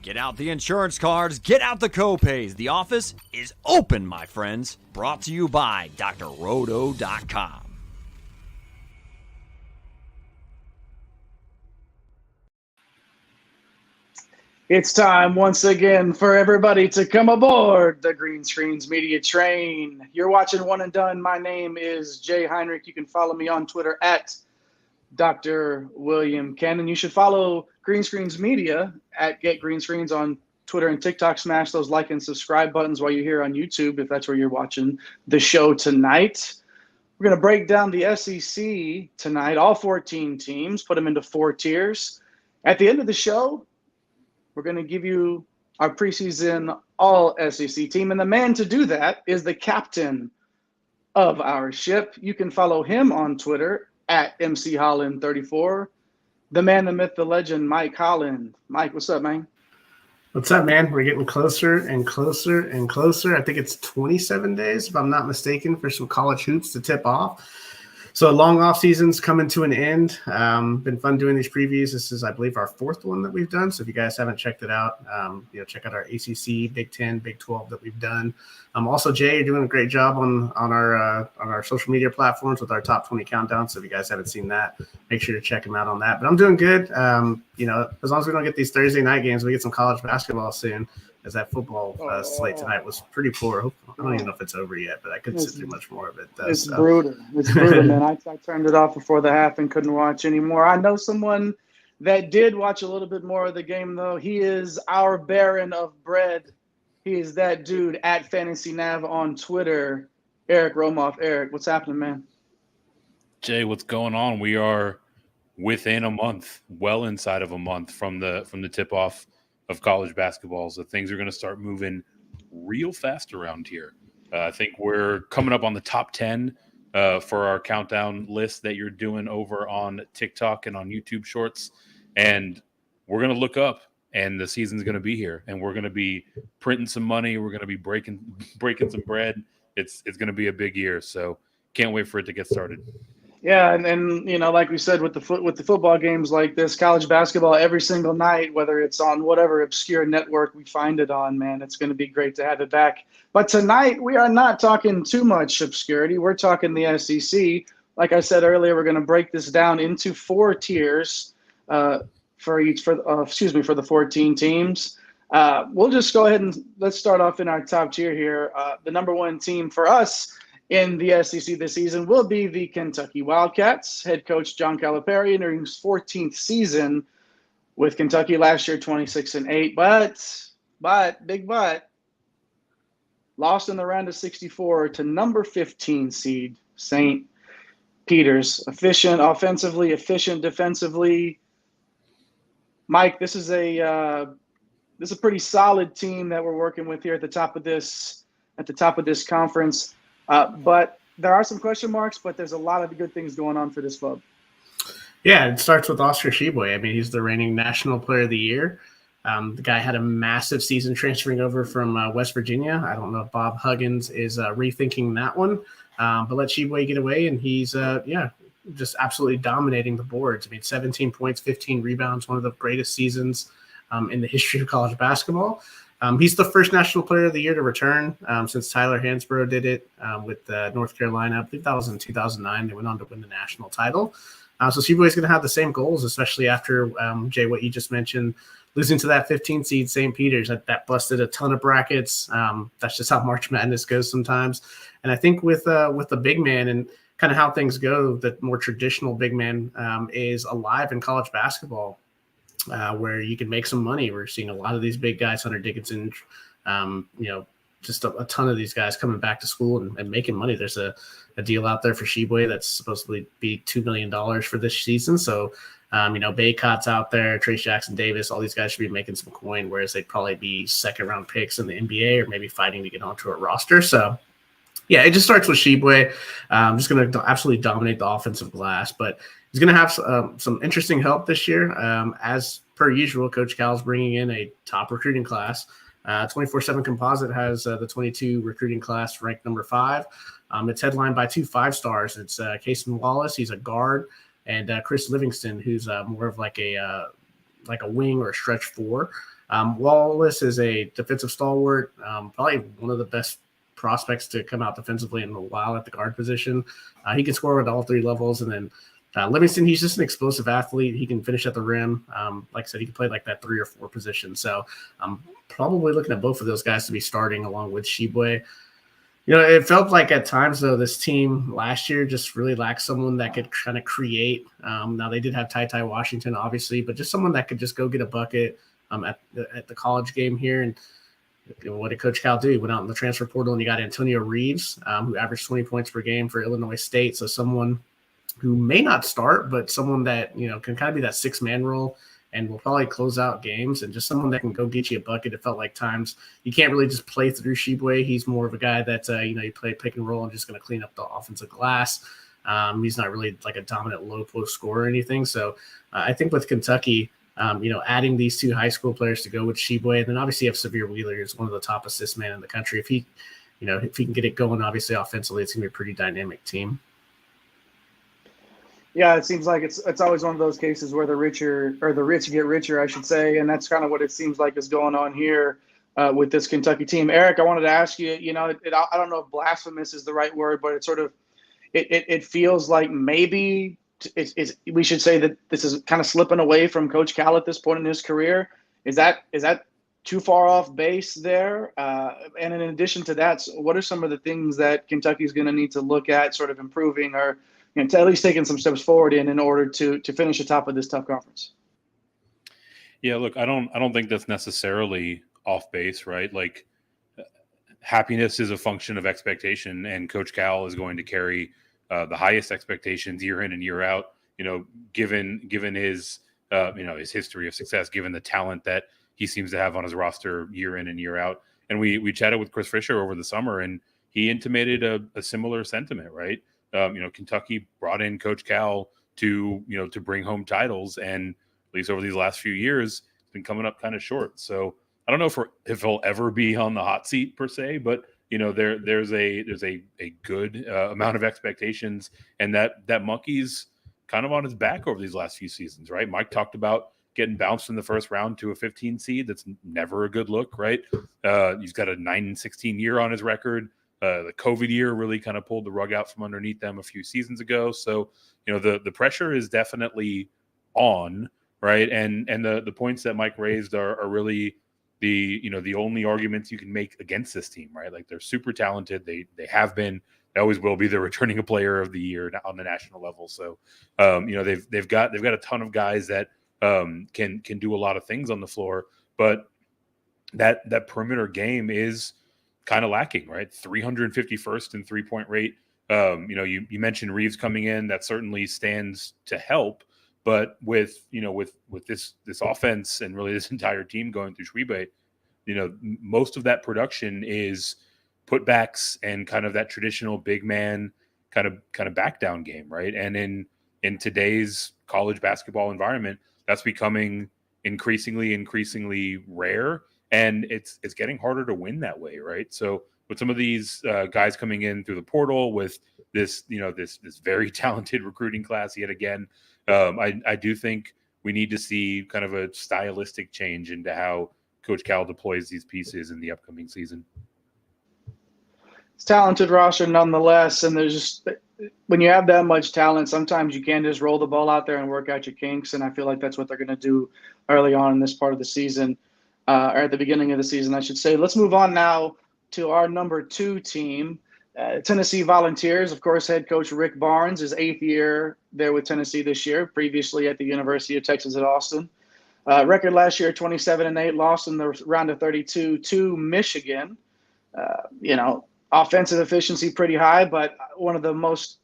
Get out the insurance cards, get out the copays. The office is open, my friends. Brought to you by drroto.com. It's time once again for everybody to come aboard the Green Screens Media Train. You're watching One and Done. My name is Jay Heinrich. You can follow me on Twitter at Dr. William Cannon. You should follow Green Screens Media at Get Green Screens on Twitter and TikTok. Smash those like and subscribe buttons while you're here on YouTube if that's where you're watching the show tonight. We're going to break down the SEC tonight, all 14 teams, put them into 4 tiers. At the end of the show, we're going to give you our preseason all SEC team. And the man to do that is the captain of our ship. You can follow him on Twitter at MCHolland34. The man, the myth, the legend, Mike Holland. Mike, what's up, man? What's up, man? We're getting closer and closer and closer. I think it's 27 days, if I'm not mistaken, for some college hoops to tip off. So a long off season's coming to an end. Been fun doing these previews. This is, I believe, our 4th one that we've done. So if you guys haven't checked it out, check out our ACC, Big 10, Big 12 that we've done. Also, Jay, you're doing a great job on our social media platforms with our top 20 countdown. So if you guys haven't seen that, make sure to check them out on that. But I'm doing good. As long as we don't get these Thursday night games, we get some college basketball soon. As that football slate tonight was pretty poor. I don't even know if it's over yet, but I couldn't sit through much more of it. It's brutal. It's brutal, man. I turned it off before the half and couldn't watch anymore. I know someone that did watch a little bit more of the game, though. He is our Baron of Bread. He is that dude at Fantasy Nav on Twitter, Eric Romoff. Eric, what's happening, man? Jay, what's going on? We are within a month, well inside of a month from the tip-off of college basketball. So things are going to start moving real fast around here. I think we're coming up on the top 10 for our countdown list that you're doing over on TikTok and on YouTube Shorts. And we're going to look up, and the season's going to be here. And we're going to be printing some money. We're going to be breaking some bread. It's going to be a big year. So can't wait for it to get started. Yeah, and like we said, with the football games like this, college basketball every single night, whether it's on whatever obscure network we find it on, man, it's going to be great to have it back. But tonight, we are not talking too much obscurity. We're talking the SEC. Like I said earlier, we're going to break this down into 4 tiers for the 14 teams. We'll just go ahead and let's start off in our top tier here. The number 1 team for us in the SEC this season will be the Kentucky Wildcats. Head coach John Calipari entering his 14th season with Kentucky last year, 26-8. But, lost in the round of 64 to number 15 seed St. Peter's. Efficient offensively, efficient defensively. Mike, this is a pretty solid team that we're working with here at the top of this conference. But there are some question marks, but there's a lot of good things going on for this club. Yeah, it starts with Oscar Tshiebwe. I mean, he's the reigning National Player of the Year. The guy had a massive season transferring over from West Virginia. I don't know if Bob Huggins is rethinking that one, but let Tshiebwe get away, and he's just absolutely dominating the boards. I mean, 17 points, 15 rebounds, one of the greatest seasons in the history of college basketball. He's the first National Player of the Year to return since Tyler Hansbrough did it with North Carolina. I believe that was in 2009. They went on to win the national title. So Tshiebwe is going to have the same goals, especially after, Jay, what you just mentioned, losing to that 15 seed St. Peter's. That busted a ton of brackets. That's just how March Madness goes sometimes. And I think with the big man and kind of how things go, the more traditional big man is alive in college basketball. Where you can make some money. We're seeing a lot of these big guys, Hunter Dickinson, just a ton of these guys coming back to school and making money. There's a deal out there for Tshiebwe that's supposed to be $2 million for this season. So, Baycott's out there, Trace Jackson Davis, all these guys should be making some coin, whereas they'd probably be 2nd-round picks in the NBA or maybe fighting to get onto a roster. So, yeah, it just starts with Tshiebwe. Just going to absolutely dominate the offensive glass, but he's going to have some interesting help this year. As per usual, Coach Cal's bringing in a top recruiting class. 24/7 Composite has the 22 recruiting class ranked number 5. It's headlined by 2 5-stars. It's Cason Wallace, he's a guard, and Chris Livingston, who's more of like a wing or a stretch 4. Wallace is a defensive stalwart, probably one of the best prospects to come out defensively in a while at the guard position. He can score at all three levels. And then Livingston, he's just an explosive athlete. He can finish at the rim. Like I said, he can play like that 3 or 4 position. So I'm probably looking at both of those guys to be starting along with Shibwe. It felt like at times, though, this team last year just really lacked someone that could kind of create. Now, they did have Ty Washington, obviously, but just someone that could just go get a bucket at the college game here. And what did Coach Cal do? He went out in the transfer portal, and you got Antonio Reeves, who averaged 20 points per game for Illinois State. So someone who may not start, but someone that, can kind of be that 6-man role and will probably close out games, and just someone that can go get you a bucket. It felt like times you can't really just play through Shibwe. He's more of a guy that, you play pick and roll and just going to clean up the offensive glass. He's not really like a dominant low post scorer or anything. So I think with Kentucky, adding these 2 high school players to go with Shibwe, and then obviously you have Severe Wheeler, who's one of the top assist man in the country. If he can get it going, obviously offensively, it's going to be a pretty dynamic team. Yeah, it seems like it's always one of those cases where the rich get richer, I should say, and that's kind of what it seems like is going on here with this Kentucky team. Eric, I wanted to ask you, I don't know if blasphemous is the right word, but it's sort of it feels like maybe we should say that this is kind of slipping away from Coach Cal at this point in his career. Is that too far off base there? And in addition to that, what are some of the things that Kentucky's going to need to look at, sort of improving or to at least taking some steps forward in order to finish atop of this tough conference? Yeah, look, I don't think that's necessarily off base, right? Like, happiness is a function of expectation, and Coach Cal is going to carry the highest expectations year in and year out. Given his his history of success, given the talent that he seems to have on his roster year in and year out. And we chatted with Chris Fisher over the summer, and he intimated a similar sentiment, right? Kentucky brought in Coach Cal to bring home titles, and at least over these last few years, it's been coming up kind of short. So I don't know if he'll ever be on the hot seat per se, but there's a good amount of expectations, and that monkey's kind of on his back over these last few seasons, right? Mike talked about getting bounced in the first round to a 15 seed. That's never a good look, right? He's got a 9-16 year on his record. The COVID year really kind of pulled the rug out from underneath them a few seasons ago. So, the pressure is definitely on, right? And the points that Mike raised are really the only arguments you can make against this team, right? Like, they're super talented. They have been, they always will be the returning a player of the year on the national level. So, they've got a ton of guys that can do a lot of things on the floor, but that perimeter game is kind of lacking, right? 351st in 3-point rate. You mentioned Reeves coming in. That certainly stands to help. But with this offense and really this entire team going through Shibwe, most of that production is putbacks and kind of that traditional big man kind of back down game, right? And in today's college basketball environment, that's becoming increasingly rare. And it's getting harder to win that way, right? So with some of these guys coming in through the portal, with this very talented recruiting class yet again, I do think we need to see kind of a stylistic change into how Coach Cal deploys these pieces in the upcoming season. It's talented roster nonetheless, and there's just, when you have that much talent, sometimes you can't just roll the ball out there and work out your kinks, and I feel like that's what they're going to do early on in this part of the season. Or at the beginning of the season, I should say. Let's move on now to our number 2 team, Tennessee Volunteers. Of course, head coach Rick Barnes, his 8th year there with Tennessee this year, previously at the University of Texas at Austin. Record last year, 27-8, lost in the round of 32 to Michigan. Offensive efficiency pretty high, but one of the most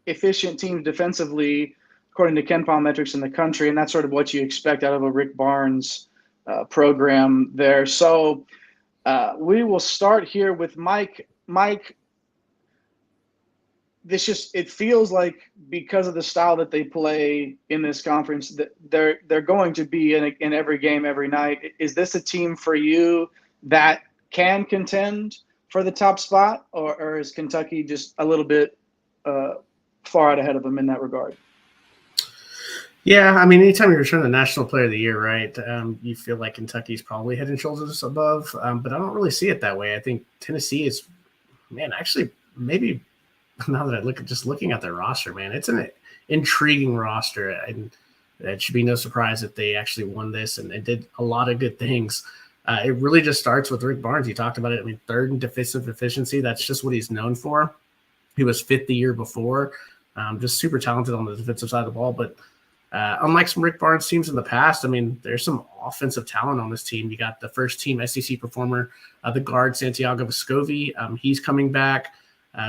efficient teams defensively, according to KenPom metrics in the country, and that's sort of what you expect out of a Rick Barnes program there. So we will start here with Mike. Mike, it feels like because of the style that they play in this conference, that they're going to be in every game every night. Is this a team for you that can contend for the top spot, or is Kentucky just a little bit far out ahead of them in that regard? Yeah, I mean, anytime you return the National Player of the Year, right, you feel like Kentucky's probably head and shoulders above, but I don't really see it that way. I think Tennessee is, man, actually maybe now that I looking at their roster, man, it's an intriguing roster, and it should be no surprise that they actually won this and did a lot of good things. It really just starts with Rick Barnes. You talked about it. I mean, third in defensive efficiency. That's just what he's known for. He was fifth the year before. Just super talented on the defensive side of the ball. But unlike some Rick Barnes teams in the past, I mean, there's some offensive talent on this team. You got the first team SEC performer, the guard Santiago Vescovi. He's coming back.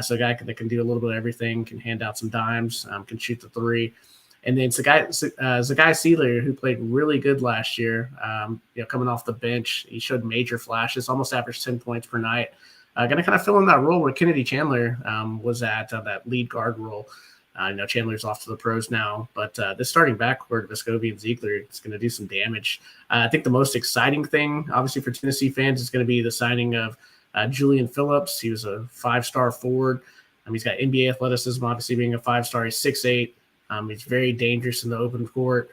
So a guy that can do a little bit of everything, can hand out some dimes, can shoot the three. And then Zagai Sealer, who played really good last year, coming off the bench. He showed major flashes, almost averaged 10 points per night. Going to kind of fill in that role where Kennedy Chandler was at, that lead guard role. Chandler's off to the pros now, but this starting backcourt, Vescovi and Ziegler, is going to do some damage. I think the most exciting thing, obviously, for Tennessee fans is going to be the signing of Julian Phillips. He was a 5-star forward. He's got NBA athleticism, obviously being a 5-star. He's 6'8". He's very dangerous in the open court.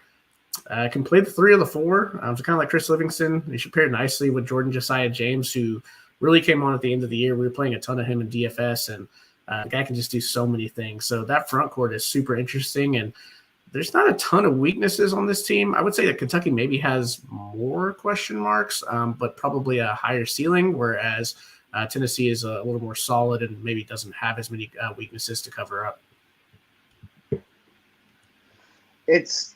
Can play the 3 or the 4. So kind of like Chris Livingston. He should pair nicely with Jordan Josiah James, who really came on at the end of the year. We were playing a ton of him in DFS, and the guy can just do so many things. So that front court is super interesting, and there's not a ton of weaknesses on this team. I would say that Kentucky maybe has more question marks, but probably a higher ceiling, whereas Tennessee is a little more solid and maybe doesn't have as many weaknesses to cover up. It's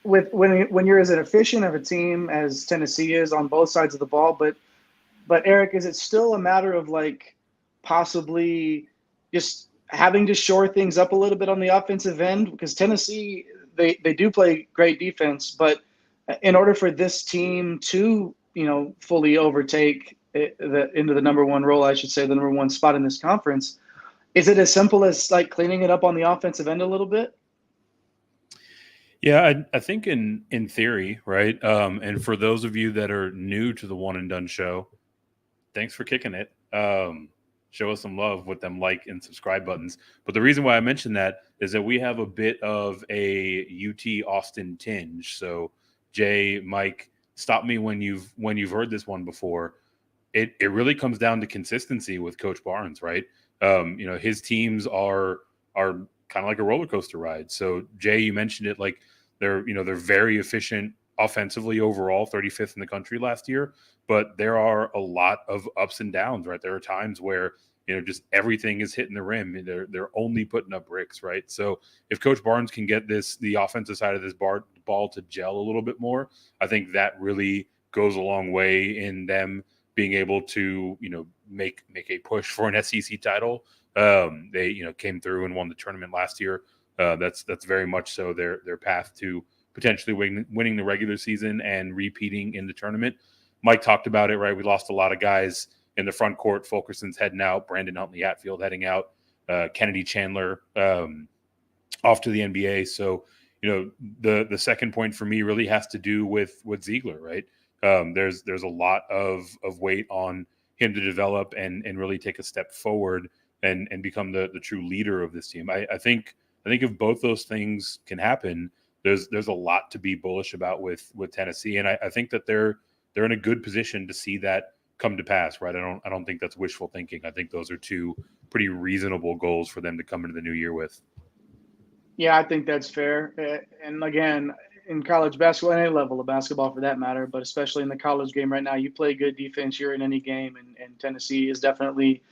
when you're as efficient of a team as Tennessee is on both sides of the ball, but Eric, is it still a matter of like possibly just having to shore things up a little bit on the offensive end? Because Tennessee, they do play great defense, but in order for this team to fully overtake into the number one role, I should say, the number one spot in this conference, is it as simple as like cleaning it up on the offensive end a little bit? Yeah, I think in theory, right? And for those of you that are new to the One and Done show, thanks for kicking it. Show us some love with them like and subscribe buttons. But the reason why I mentioned that is that we have a bit of a UT Austin tinge. So Jay, Mike, stop me when you've heard this one before. It really comes down to consistency with Coach Barnes, right? His teams are kind of like a roller coaster ride. So Jay, you mentioned it, like they're very efficient offensively overall, 35th in the country last year, but there are a lot of ups and downs, right? There are times where just everything is hitting the rim. They're only putting up bricks, right? So if Coach Barnes can get the offensive side of this ball to gel a little bit more, I think that really goes a long way in them being able to make a push for an SEC title. They came through and won the tournament last year. That's very much so their path to potentially winning the regular season and repeating in the tournament. Mike talked about it, right? We lost a lot of guys in the front court. Fulkerson's heading out. Brandon Huntley-Hatfield heading out. Kennedy Chandler off to the NBA. So, the second point for me really has to do with Ziegler, right? There's a lot of weight on him to develop and really take a step forward and become the true leader of this team. I think if both those things can happen, there's a lot to be bullish about with Tennessee, and I think that they're in a good position to see that come to pass, right? I don't think that's wishful thinking. I think those are two pretty reasonable goals for them to come into the new year with. Yeah, I think that's fair. And again, in college basketball, any level of basketball for that matter, but especially in the college game right now, you play good defense, you're in any game, and Tennessee is definitely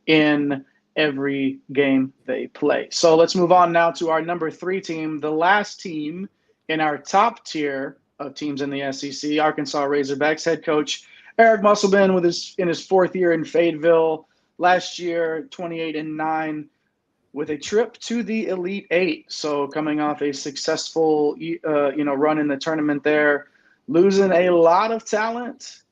in every game they play. So let's move on now to our number 3 team, the last team in our top tier of teams in the SEC, Arkansas Razorbacks. Head coach Eric Musselman in his 4th year in Fayetteville. Last year, 28-9 with a trip to the Elite 8. So coming off a successful run in the tournament there, losing a lot of talent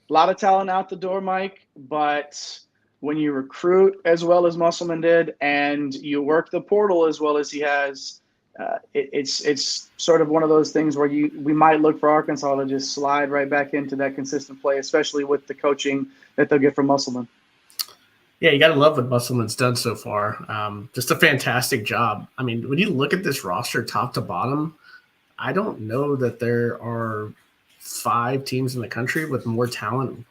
out the door, Mike, but when you recruit as well as Musselman did and you work the portal as well as he has, it's sort of one of those things where we might look for Arkansas to just slide right back into that consistent play, especially with the coaching that they'll get from Musselman. Yeah, you got to love what Musselman's done so far. Just a fantastic job. I mean, when you look at this roster top to bottom, I don't know that there are 5 teams in the country with more talent,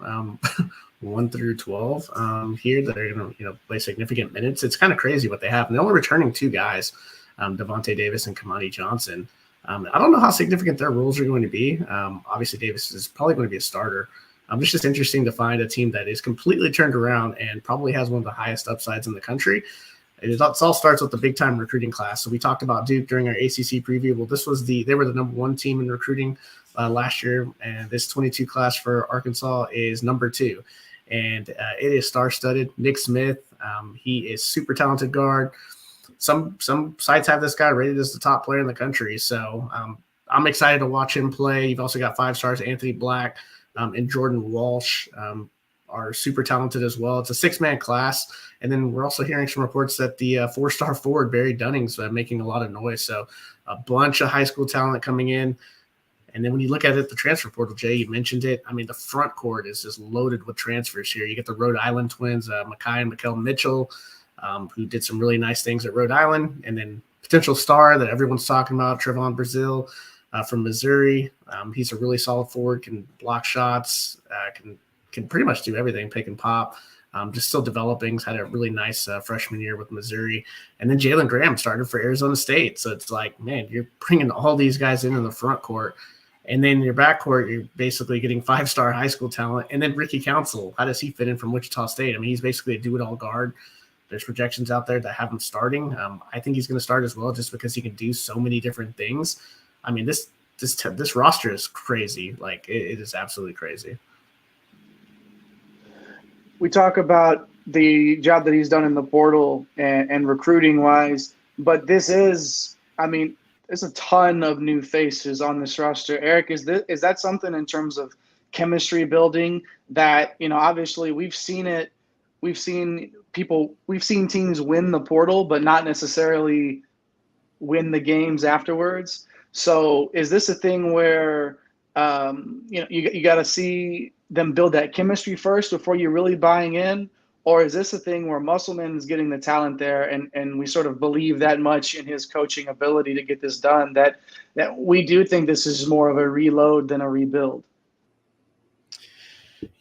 1 through 12 here that are going to play significant minutes. It's kind of crazy what they have. And they're only returning 2 guys, Devontae Davis and Kamani Johnson. I don't know how significant their roles are going to be. Obviously, Davis is probably going to be a starter. It's just interesting to find a team that is completely turned around and probably has one of the highest upsides in the country. It all starts with the big time recruiting class. So we talked about Duke during our ACC preview. Well, they were the number 1 team in recruiting last year, and this 22 class for Arkansas is number 2, and it is star-studded. Nick Smith, he is super talented guard. Some sites have this guy rated as the top player in the country, so I'm excited to watch him play. You've also got 5 stars, Anthony Black and Jordan Walsh. Are super talented as well. It's a 6-man class. And then we're also hearing some reports that the 4-star forward, Barry Dunning's making a lot of noise. So a bunch of high school talent coming in. And then when you look at it, the transfer portal, Jay, you mentioned it. I mean, the front court is just loaded with transfers here. You get the Rhode Island twins, Makai and Mikkel Mitchell, who did some really nice things at Rhode Island. And then potential star that everyone's talking about, Trevon Brazil from Missouri. He's a really solid forward, can block shots, can pretty much do everything, pick and pop. Just still developing. He's had a really nice freshman year with Missouri. And then Jalen Graham started for Arizona State. So it's like, man, you're bringing all these guys in the front court. And then your backcourt, you're basically getting 5-star high school talent. And then Ricky Council, how does he fit in from Wichita State? I mean, he's basically a do-it-all guard. There's projections out there that have him starting. I think he's going to start as well just because he can do so many different things. I mean, this roster is crazy. Like, it is absolutely crazy. We talk about the job that he's done in the portal and recruiting wise, but this is, I mean, there's a ton of new faces on this roster. Eric, is that something in terms of chemistry building that, obviously we've seen teams win the portal, but not necessarily win the games afterwards. So is this a thing where, you got to see them build that chemistry first before you're really buying in? Or is this a thing where Musselman is getting the talent there and we sort of believe that much in his coaching ability to get this done that we do think this is more of a reload than a rebuild?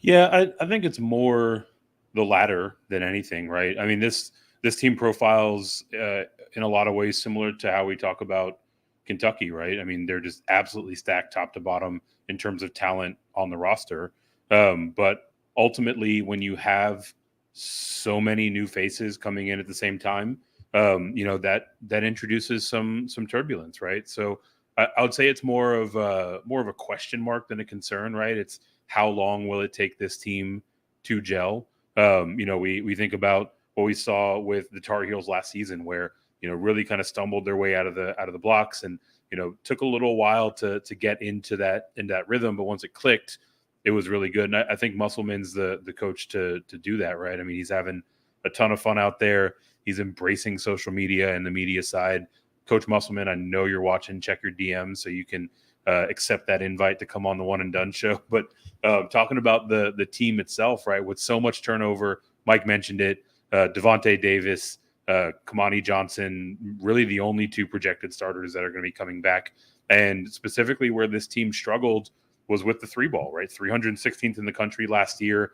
Yeah, I think it's more the latter than anything, right? I mean, this team profiles in a lot of ways similar to how we talk about Kentucky, right? I mean, they're just absolutely stacked top to bottom in terms of talent on the roster. But ultimately, when you have so many new faces coming in at the same time, that introduces some turbulence, right? So I would say it's more of a question mark than a concern, right? It's how long will it take this team to gel? We think about what we saw with the Tar Heels last season, where really kind of stumbled their way out of the blocks, and took a little while to get into that rhythm, but once it clicked, it was really good. And I think Musselman's the coach to do that, right? I mean, he's having a ton of fun out there. He's embracing social media and the media side. Coach Musselman, I know you're watching. Check your DMs so you can accept that invite to come on the One and Done show. But talking about the team itself, right, with so much turnover, Mike mentioned it, Devontae Davis, Kamani Johnson, really the only 2 projected starters that are going to be coming back. And specifically where this team struggled was with the 3-ball, right? 316th in the country last year.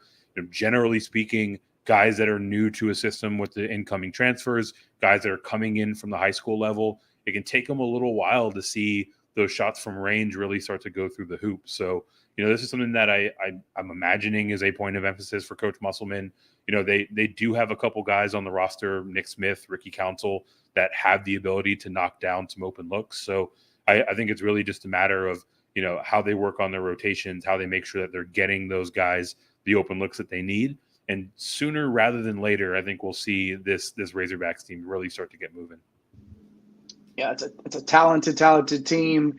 Generally speaking, guys that are new to a system with the incoming transfers, guys that are coming in from the high school level, it can take them a little while to see those shots from range really start to go through the hoop. So, this is something that I'm imagining is a point of emphasis for Coach Musselman. They do have a couple guys on the roster, Nick Smith, Ricky Council, that have the ability to knock down some open looks. So I think it's really just a matter of, how they work on their rotations, how they make sure that they're getting those guys the open looks that they need. And sooner rather than later, I think we'll see this Razorbacks team really start to get moving. Yeah, it's a talented team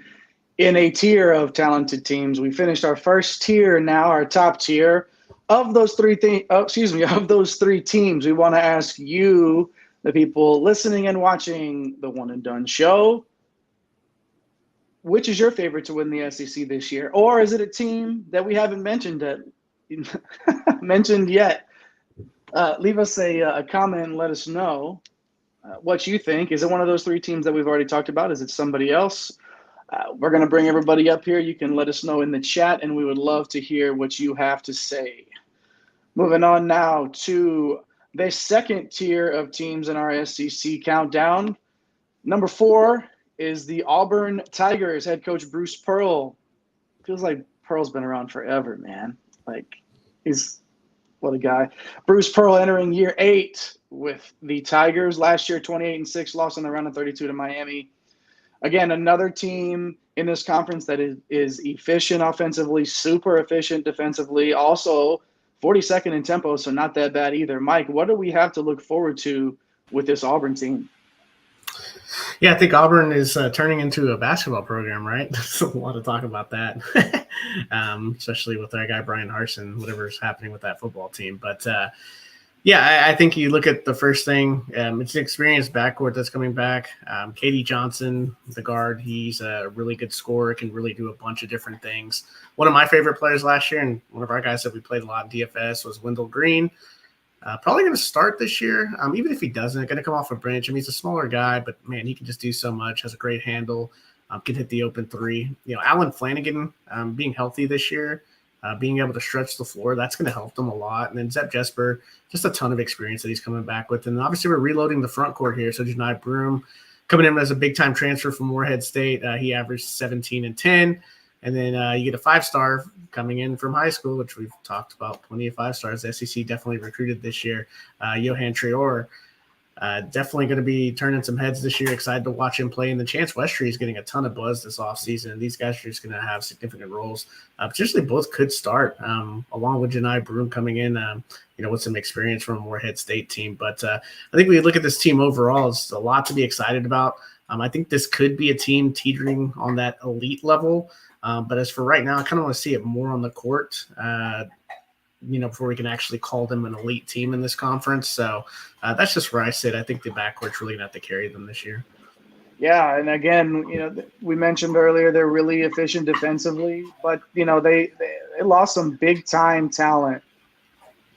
in a tier of talented teams. We finished our first tier now, our top tier. Of those 3 teams, we want to ask you, the people listening and watching the One and Done show, which is your favorite to win the SEC this year? Or is it a team that we haven't mentioned yet? Leave us a comment and let us know what you think. Is it one of those 3 teams that we've already talked about? Is it somebody else? We're going to bring everybody up here. You can let us know in the chat, and we would love to hear what you have to say. Moving on now to the second tier of teams in our SEC countdown. Number 4 is the Auburn Tigers. Head coach Bruce Pearl. Feels like Pearl's been around forever, man. Like, what a guy. Bruce Pearl entering year 8 with the Tigers. Last year, 28-6, lost in the round of 32 to Miami. Again, another team in this conference that is efficient offensively, super efficient defensively, also 42nd in tempo, so not that bad either. Mike, what do we have to look forward to with this Auburn team? Yeah, I think Auburn is turning into a basketball program, right? There's a lot of talk about that, especially with our guy Brian Harsin, whatever's happening with that football team. But yeah, I think you look at the first thing. It's an experienced backcourt that's coming back. Katie Johnson, the guard, he's a really good scorer, can really do a bunch of different things. One of my favorite players last year, and one of our guys that we played a lot in DFS, was Wendell Green. Probably going to start this year, even if he doesn't. Going to come off a bench. I mean, he's a smaller guy, but, man, he can just do so much, has a great handle, can hit the open three. Alan Flanagan being healthy this year, being able to stretch the floor, that's going to help them a lot. And then Zep Jesper, just a ton of experience that he's coming back with. And obviously we're reloading the front court here. So Janai Broom coming in as a big-time transfer from Morehead State. He averaged 17 and 10. And then you get a 5-star coming in from high school, which we've talked about, plenty of 5-stars. The SEC definitely recruited this year. Johan Traore, definitely going to be turning some heads this year. Excited to watch him play. And the Chance Westry is getting a ton of buzz this offseason. These guys are just going to have significant roles. Potentially both could start, along with Janai Broom coming in, with some experience from a Morehead State team. But I think when you look at this team overall, it's a lot to be excited about. I think this could be a team teetering on that elite level. But as for right now, I kind of want to see it more on the court, before we can actually call them an elite team in this conference. So that's just where I sit. I think the backcourt's really going to have to carry them this year. Yeah, and again, we mentioned earlier they're really efficient defensively, but, they lost some big-time talent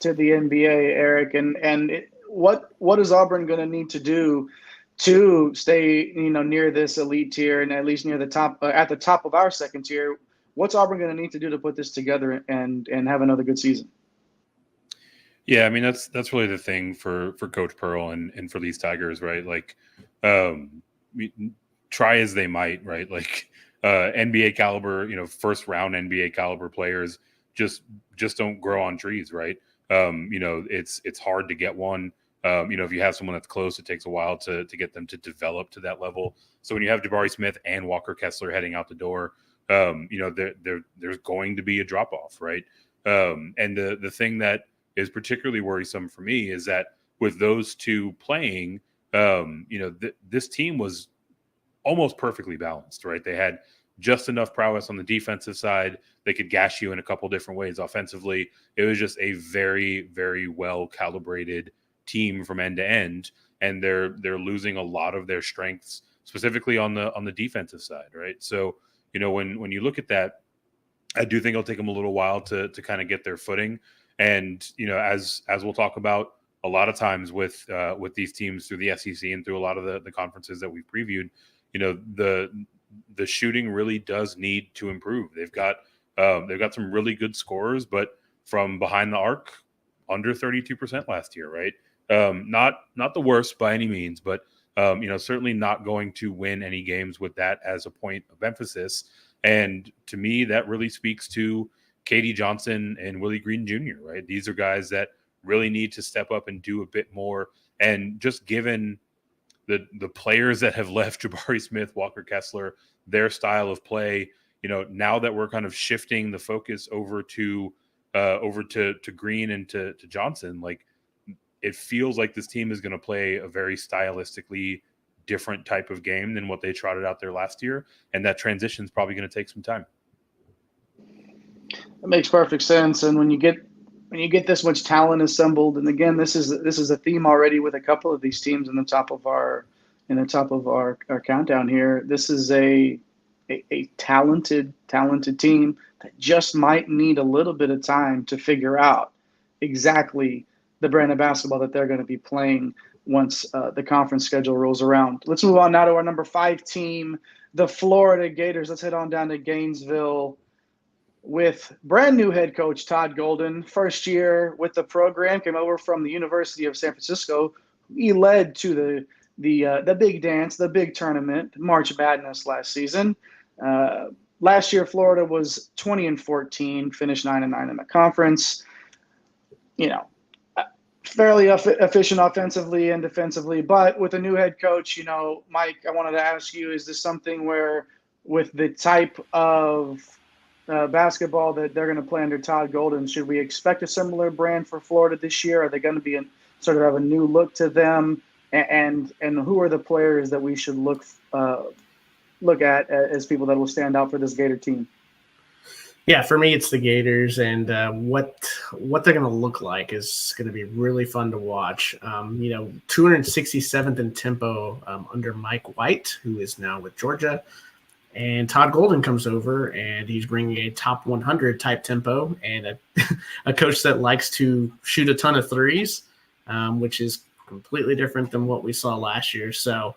to the NBA, Eric. And what is Auburn going to need to do to stay, near this elite tier and at least near the top, at the top of our second tier? What's Auburn going to need to do to put this together and have another good season? Yeah, I mean, that's really the thing for Coach Pearl and for these Tigers, right? Like, try as they might, right? Like, NBA caliber, first round NBA caliber players just don't grow on trees, right? It's hard to get one. If you have someone that's close, it takes a while to get them to develop to that level. So when you have Jabari Smith and Walker Kessler heading out the door, there's going to be a drop off, right? And the thing that is particularly worrisome for me is that with those two playing, this team was almost perfectly balanced, right? They had just enough prowess on the defensive side. They could gash you in a couple different ways offensively. It was just a very, very well calibrated team from end to end, and they're losing a lot of their strengths, specifically on the defensive side, right? So, when you look at that, I do think it'll take them a little while to kind of get their footing. And, as we'll talk about a lot of times with these teams through the SEC and through a lot of the conferences that we've previewed, the shooting really does need to improve. They've got some really good scorers, but from behind the arc, under 32% last year, right? Not the worst by any means, but certainly not going to win any games with that as a point of emphasis. And to me, that really speaks to Katie Johnson and Willie Green Jr., right? These are guys that really need to step up and do a bit more. And just given the players that have left, Jabari Smith, Walker Kessler, their style of play, now that we're kind of shifting the focus over to Green and to Johnson, like, it feels like this team is going to play a very stylistically different type of game than what they trotted out there last year. And that transition is probably going to take some time. That makes perfect sense. And when you get this much talent assembled, and again, this is a theme already with a couple of these teams in the top of our countdown here. This is a talented team that just might need a little bit of time to figure out exactly the brand of basketball that they're going to be playing once the conference schedule rolls around. Let's move on now to our number 5 team, the Florida Gators. Let's head on down to Gainesville with brand new head coach Todd Golden. First year with the program, came over from the University of San Francisco. He led to the big dance, the big tournament, March Madness last season. Last year, Florida was 20-14, finished 9-9 in the conference. Fairly efficient offensively and defensively, but with a new head coach, Mike, I wanted to ask you, is this something where with the type of basketball that they're going to play under Todd Golden, should we expect a similar brand for Florida this year? Are they going to be sort of have a new look to them? And who are the players that we should look at as people that will stand out for this Gator team? Yeah, for me, it's the Gators, and what they're going to look like is going to be really fun to watch. 267th in tempo under Mike White, who is now with Georgia, and Todd Golden comes over, and he's bringing a top 100 type tempo and a coach that likes to shoot a ton of threes, which is completely different than what we saw last year. So,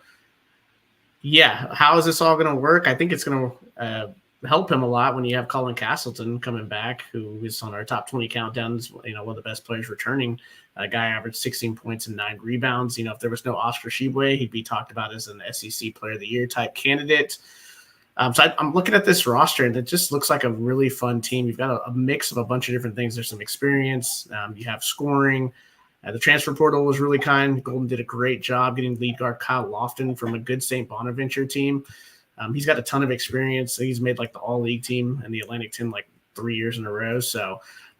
yeah, how is this all going to work? I think it's going to help him a lot when you have Colin Castleton coming back, who is on our top 20 countdowns, one of the best players returning. A guy averaged 16 points and 9 rebounds. If there was no Oscar Tshiebwe, he'd be talked about as an SEC Player of the Year type candidate. So I'm looking at this roster, and it just looks like a really fun team. You've got a mix of a bunch of different things. There's some experience. You have scoring. The transfer portal was really kind. Golden did a great job getting lead guard Kyle Lofton from a good St. Bonaventure team. He's got a ton of experience. He's made like the all-league team and the Atlantic 10 like 3 years in a row. So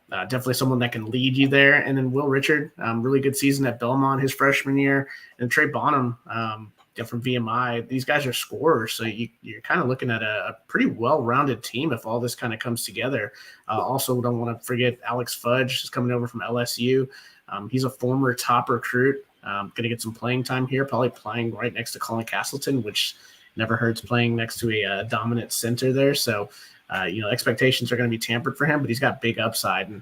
definitely someone that can lead you there. And then Will Richard, really good season at Belmont his freshman year. And Trey Bonham from VMI. These guys are scorers. So you're kind of looking at a pretty well-rounded team if all this kind of comes together. Also, don't want to forget Alex Fudge is coming over from LSU. He's a former top recruit. Going to get some playing time here, probably playing right next to Colin Castleton, which never hurts playing next to a dominant center there. So, expectations are going to be tampered for him, but he's got big upside. And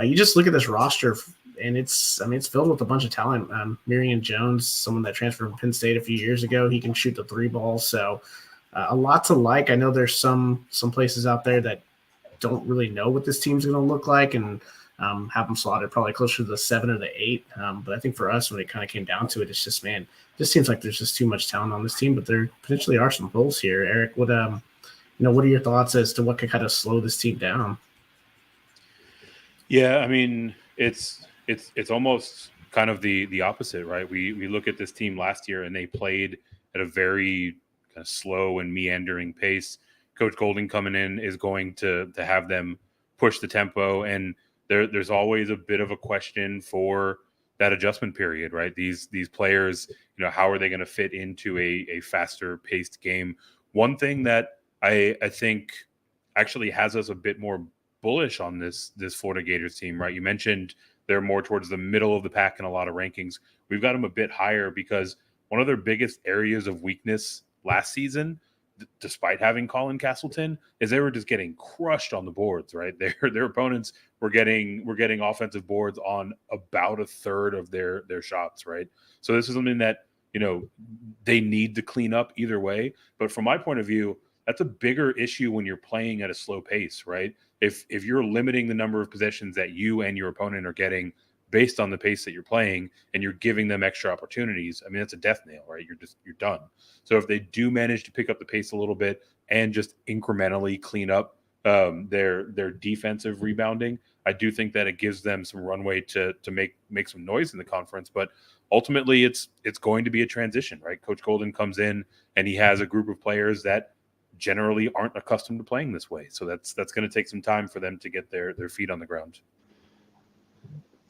you just look at this roster, and it's filled with a bunch of talent. Marion Jones, someone that transferred from Penn State a few years ago, he can shoot the 3 ball. So, a lot to like. I know there's some places out there that don't really know what this team's going to look like, and have them slotted probably closer to the 7 or the 8. But I think for us, when it kind of came down to it, it's just, man, just seems like there's just too much talent on this team, but there potentially are some holes here. Eric, what are your thoughts as to what could kind of slow this team down? Yeah, I mean, it's almost kind of the opposite, right? We look at this team last year, and they played at a very kind of slow and meandering pace. Coach Golden coming in is going to have them push the tempo, and there's always a bit of a question for that adjustment period, right? These players, how are they going to fit into a faster paced game? One thing that I think actually has us a bit more bullish on this Florida Gators team, right? You mentioned they're more towards the middle of the pack in a lot of rankings. We've got them a bit higher because one of their biggest areas of weakness last season, despite having Colin Castleton, is they were just getting crushed on the boards, right? Their opponents were getting offensive boards on about a third of their shots, right? So this is something that, they need to clean up either way. But from my point of view, that's a bigger issue when you're playing at a slow pace, right? If you're limiting the number of possessions that you and your opponent are getting based on the pace that you're playing, and you're giving them extra opportunities, I mean, that's a death nail, right? You're done. So if they do manage to pick up the pace a little bit and just incrementally clean up their defensive rebounding, I do think that it gives them some runway to make some noise in the conference. But ultimately, it's going to be a transition, right? Coach Golden comes in, and he has a group of players that generally aren't accustomed to playing this way. So that's going to take some time for them to get their feet on the ground.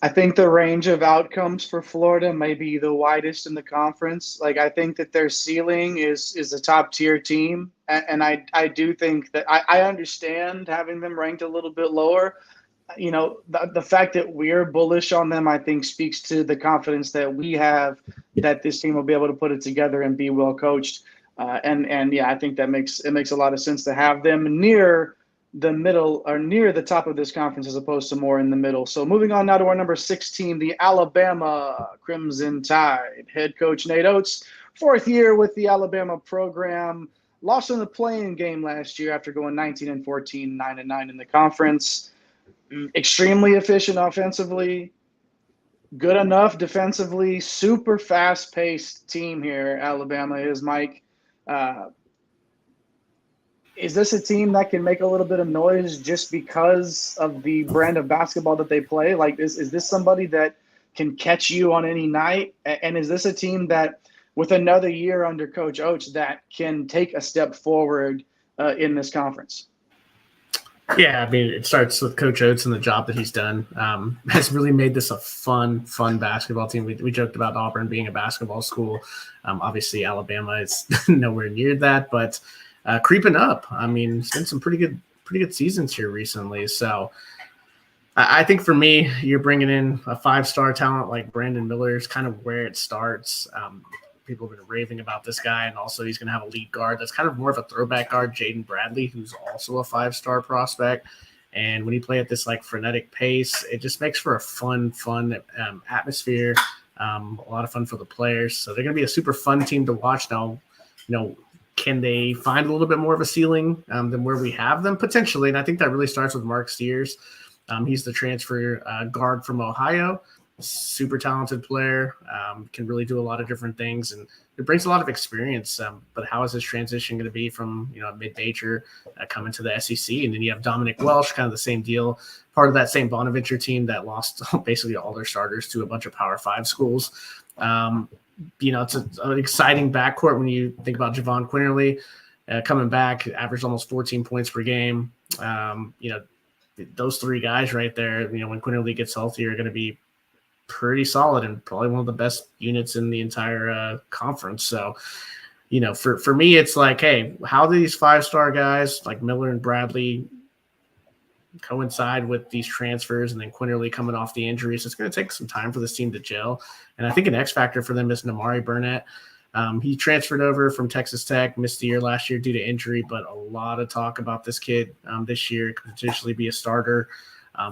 I think the range of outcomes for Florida may be the widest in the conference. Like, I think that their ceiling is a top tier team. And I do think that I understand having them ranked a little bit lower. The fact that we're bullish on them, I think, speaks to the confidence that we have that this team will be able to put it together and be well coached. And yeah, I think it makes a lot of sense to have them near the middle or near the top of this conference as opposed to more in the middle. So moving on now to our number 6 team, the Alabama Crimson Tide. Head coach Nate Oates, 4th year with the Alabama program. lost in the play-in game last year after going 19-14, 9-9 in the conference. Extremely efficient offensively, good enough defensively, super fast-paced team here, Alabama is, Mike. Is this a team that can make a little bit of noise just because of the brand of basketball that they play? Like, is this somebody that can catch you on any night? And is this a team that, with another year under Coach Oates, that can take a step forward in this conference? Yeah, I mean, it starts with Coach Oates and the job that he's done. Has really made this a fun basketball team. We joked about Auburn being a basketball school. Obviously, Alabama is nowhere near that, but creeping up. I mean, it's been some pretty good seasons here recently. So I think for me, you're bringing in a 5-star talent like Brandon Miller is kind of where it starts. People have been raving about this guy, and also he's going to have a lead guard that's kind of more of a throwback guard, Jaden Bradley, who's also a 5-star prospect. And when you play at this like frenetic pace, it just makes for a fun atmosphere, a lot of fun for the players. So they're going to be a super fun team to watch. Now, can they find a little bit more of a ceiling than where we have them? Potentially, and I think that really starts with Mark Steers. He's the transfer guard from Ohio. Super talented player, can really do a lot of different things, and it brings a lot of experience. But how is this transition going to be from a mid-major coming to the SEC? And then you have Dominic Welsh, kind of the same deal, part of that same Bonaventure team that lost basically all their starters to a bunch of Power 5 schools. It's an exciting backcourt when you think about Javon Quinterly coming back, averaged almost 14 points per game. Those three guys right there, when Quinterly gets healthy, are going to be pretty solid and probably one of the best units in the entire conference. So, for me, it's like, hey, how do these 5-star guys like Miller and Bradley coincide with these transfers, and then Quinterly coming off the injuries? It's going to take some time for this team to gel. And I think an X factor for them is Namari Burnett. He transferred over from Texas Tech, missed the year last year due to injury, but a lot of talk about this kid this year, could potentially be a starter.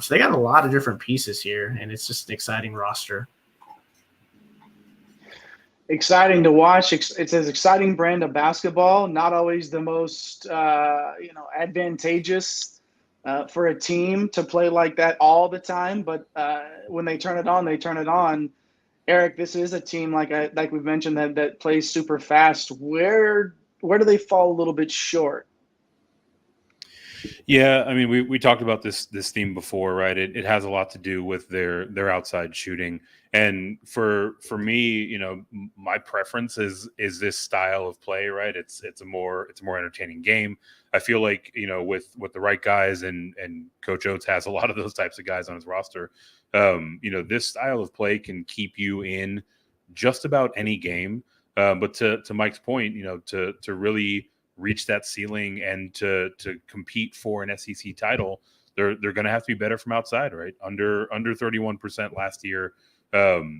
So they got a lot of different pieces here, and it's just an exciting roster. Exciting to watch. It's an exciting brand of basketball, not always the most advantageous for a team to play like that all the time, but when they turn it on, they turn it on. Eric, this is a team like we've mentioned that plays super fast. Where do they fall a little bit short? Yeah, I mean, we talked about this theme before, right? It has a lot to do with their outside shooting, and for me, my preference is this style of play, right? It's a more entertaining game. I feel like with the right guys, and Coach Oates has a lot of those types of guys on his roster. This style of play can keep you in just about any game. But to Mike's point, to really reach that ceiling and to compete for an SEC title, they're going to have to be better from outside, right? Under 31% last year.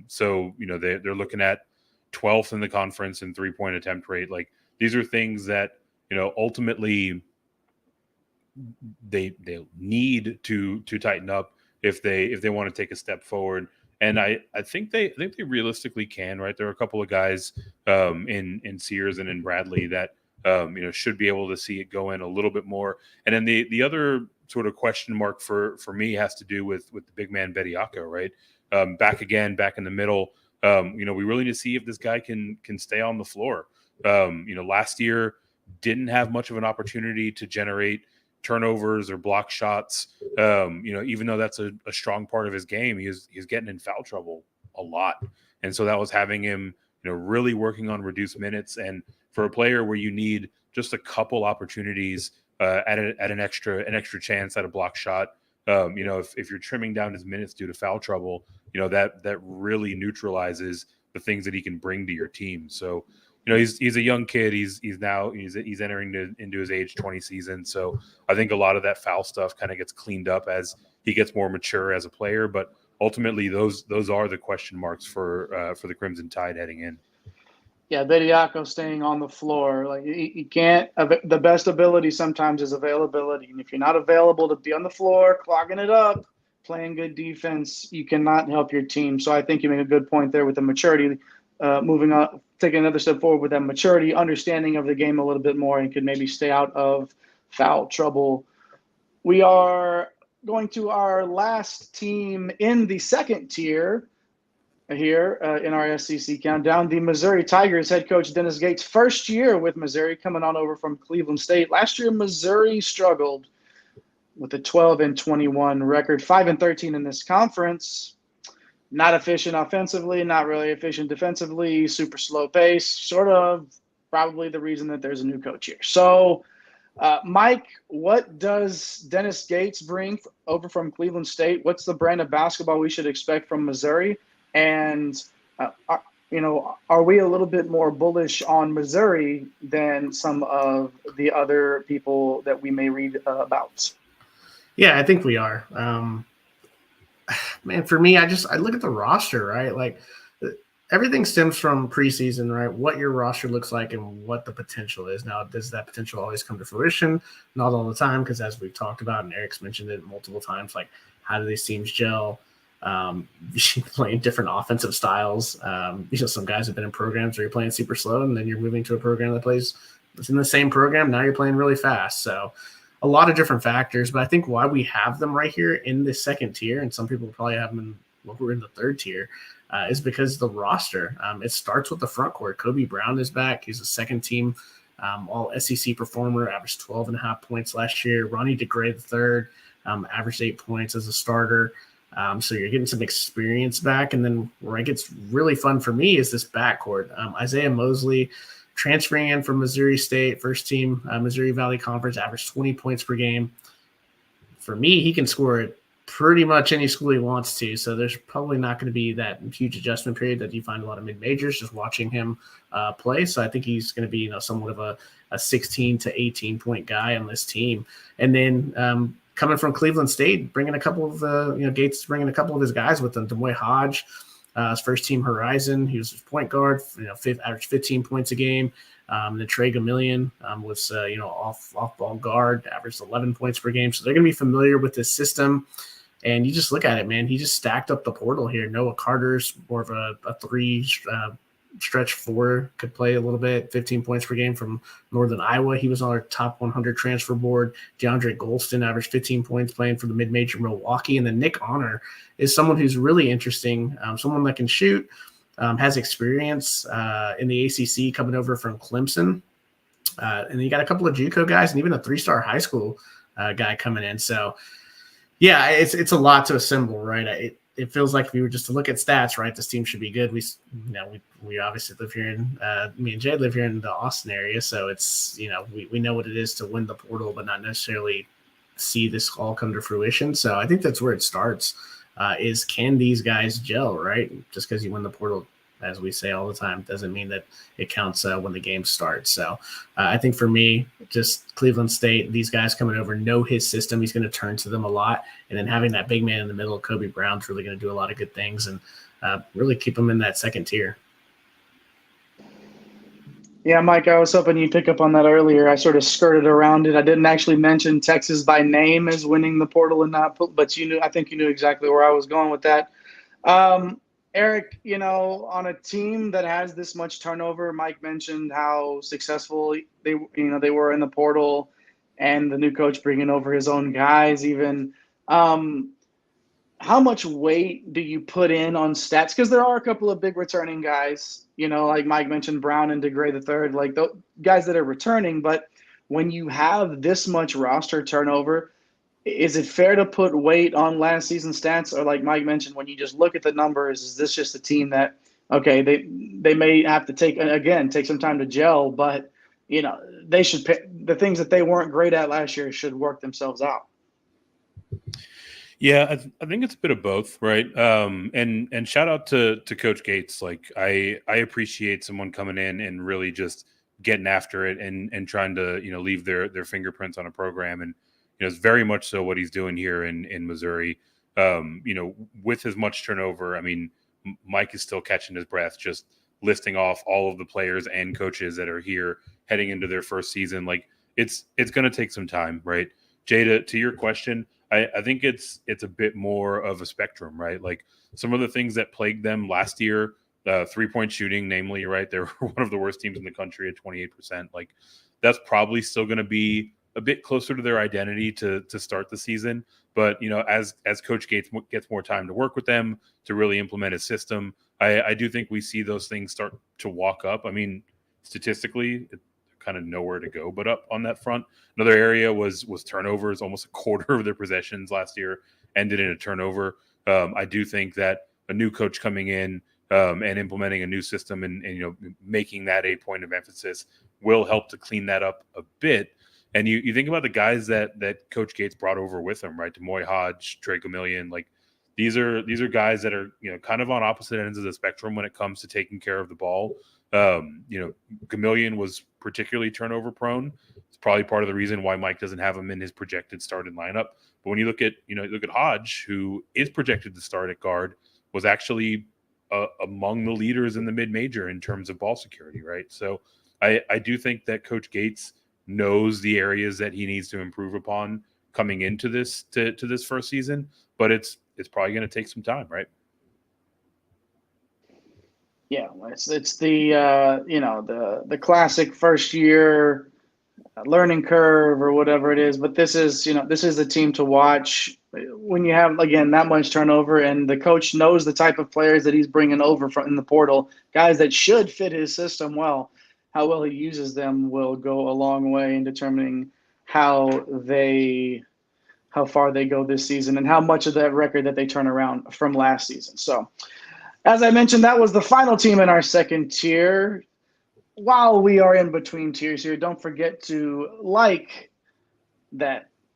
So they're looking at 12th in the conference in 3-point attempt rate. Like, these are things that ultimately they need to tighten up if they want to take a step forward. And I think they realistically can, right? There are a couple of guys in Sears and in Bradley that should be able to see it go in a little bit more. And then the other sort of question mark for me has to do with the big man Bediako, right? Back in the middle. We really need to see if this guy can stay on the floor. Last year didn't have much of an opportunity to generate turnovers or block shots. Even though that's a strong part of his game, he's getting in foul trouble a lot. And so that was having him, really working on reduced minutes. And for a player where you need just a couple opportunities at an extra chance at a block shot, if you're trimming down his minutes due to foul trouble, that really neutralizes the things that he can bring to your team. So, he's a young kid. He's entering into his age 20 season. So I think a lot of that foul stuff kind of gets cleaned up as he gets more mature as a player. But ultimately, those are the question marks for the Crimson Tide heading in. Yeah, Bediako staying on the floor. Like, you can't. The best ability sometimes is availability, and if you're not available to be on the floor, clogging it up, playing good defense, you cannot help your team. So I think you make a good point there with the maturity. moving on, taking another step forward with that maturity, understanding of the game a little bit more, and could maybe stay out of foul trouble. We are going to our last team in the second tier here in our SEC countdown. The Missouri Tigers head coach Dennis Gates, first year with Missouri, coming on over from Cleveland State. Last year, Missouri struggled with a 12-21 record, 5-13 in this conference. Not efficient offensively, not really efficient defensively, super slow pace, sort of probably the reason that there's a new coach here. So, Mike, what does Dennis Gates bring over from Cleveland State? What's the brand of basketball we should expect from Missouri? And, are we a little bit more bullish on Missouri than some of the other people that we may read about? Yeah, I think we are. Man, for me, I look at the roster, right? Like everything stems from preseason, right? What your roster looks like and what the potential is. Now, does that potential always come to fruition? Not all the time, because as we've talked about, and Eric's mentioned it multiple times, like how do these teams gel? Playing different offensive styles. Some guys have been in programs where you're playing super slow, and then you're moving to a program that plays in the same program. Now you're playing really fast. So a lot of different factors, but I think why we have them right here in the second tier, and some people probably have them we're in the third tier, is because the roster. It starts with the front court. Kobe Brown is back. He's a second team all SEC performer, averaged 12.5 points last year. Ronnie DeGray III averaged 8 points as a starter. So you're getting some experience back. And then where it gets really fun for me is this backcourt. Isaiah Mosley, transferring in from Missouri State, first team, Missouri Valley Conference, averaged 20 points per game. For me, he can score at pretty much any school he wants to. So there's probably not going to be that huge adjustment period that you find a lot of mid-majors just watching him play. So I think he's going to be, somewhat of a 16 to 18 point guy on this team. And then coming from Cleveland State, bringing a couple of Gates bringing a couple of his guys with him. Demoy Hodge, his first team Horizon, he was his point guard, averaged 15 points a game. Then Trey Gamillion was off ball guard, averaged 11 points per game. So they're going to be familiar with this system. And you just look at it, man. He just stacked up the portal here. Noah Carter's more of a three stretch four, could play a little bit, 15 points per game from Northern Iowa. He was on our top 100 transfer board. DeAndre Golston averaged 15 points playing for the mid-major Milwaukee. And then Nick Honor is someone who's really interesting, someone that can shoot, has experience in the ACC coming over from Clemson. And then you got a couple of JUCO guys and even a three-star high school guy coming in. So, yeah, it's a lot to assemble, right? It feels like if we were just to look at stats, right, this team should be good. We obviously live here in me and Jay live here in the Austin area, so it's we know what it is to win the portal, but not necessarily see this all come to fruition. So I think that's where it starts. Is can these guys gel, right? Just because you win the portal, as we say all the time, doesn't mean that it counts when the game starts. So I think for me, just Cleveland State, these guys coming over know his system. He's going to turn to them a lot. And then having that big man in the middle, Kobe Brown's really going to do a lot of good things and really keep him in that second tier. Yeah, Mike, I was hoping you'd pick up on that earlier. I sort of skirted around it. I didn't actually mention Texas by name as winning the portal and not, but I think you knew exactly where I was going with that. Eric, on a team that has this much turnover, Mike mentioned how successful they were in the portal, and the new coach bringing over his own guys. Even how much weight do you put in on stats? Because there are a couple of big returning guys, like Mike mentioned, Brown and DeGray III, like the guys that are returning. But when you have this much roster turnover, is it fair to put weight on last season stats? Or like Mike mentioned, when you just look at the numbers, is this just a team that, okay, they may have to take some time to gel, but, they should the things that they weren't great at last year should work themselves out? Yeah, I think it's a bit of both, right? And shout out to Coach Gates. Like I appreciate someone coming in and really just getting after it and trying to, leave their fingerprints on a program. And it's very much so what he's doing here in Missouri. With as much turnover, I mean, Mike is still catching his breath, just listing off all of the players and coaches that are here heading into their first season. Like it's going to take some time, right? Jada, to your question, I think it's a bit more of a spectrum, right? Like some of the things that plagued them last year 3-point shooting, namely, right? They're one of the worst teams in the country at 28%. Like, that's probably still going to be a bit closer to their identity to start the season. But, as Coach Gates gets more time to work with them to really implement his system, I do think we see those things start to walk up. I mean, statistically, kind of nowhere to go but up on that front. Another area was turnovers. Almost a quarter of their possessions last year ended in a turnover. I do think that a new coach coming in and implementing a new system and making that a point of emphasis will help to clean that up a bit. And you think about the guys that Coach Gates brought over with him, right? Demoy Hodge, Trey Gamillion, like these are guys that are kind of on opposite ends of the spectrum when it comes to taking care of the ball. Gamillion was particularly turnover prone. It's probably part of the reason why Mike doesn't have him in his projected starting lineup. But when you look at Hodge, who is projected to start at guard, was actually among the leaders in the mid-major in terms of ball security, right? So I do think that Coach Gates knows the areas that he needs to improve upon coming into this to this first season, but it's probably going to take some time, right? Yeah, it's the the classic first year learning curve or whatever it is. But this is the team to watch when you have, again, that much turnover, and the coach knows the type of players that he's bringing over from in the portal, guys that should fit his system well. How well he uses them will go a long way in determining how far they go this season and how much of that record that they turn around from last season. So, as I mentioned, that was the final team in our second tier. While we are in between tiers here, don't forget to like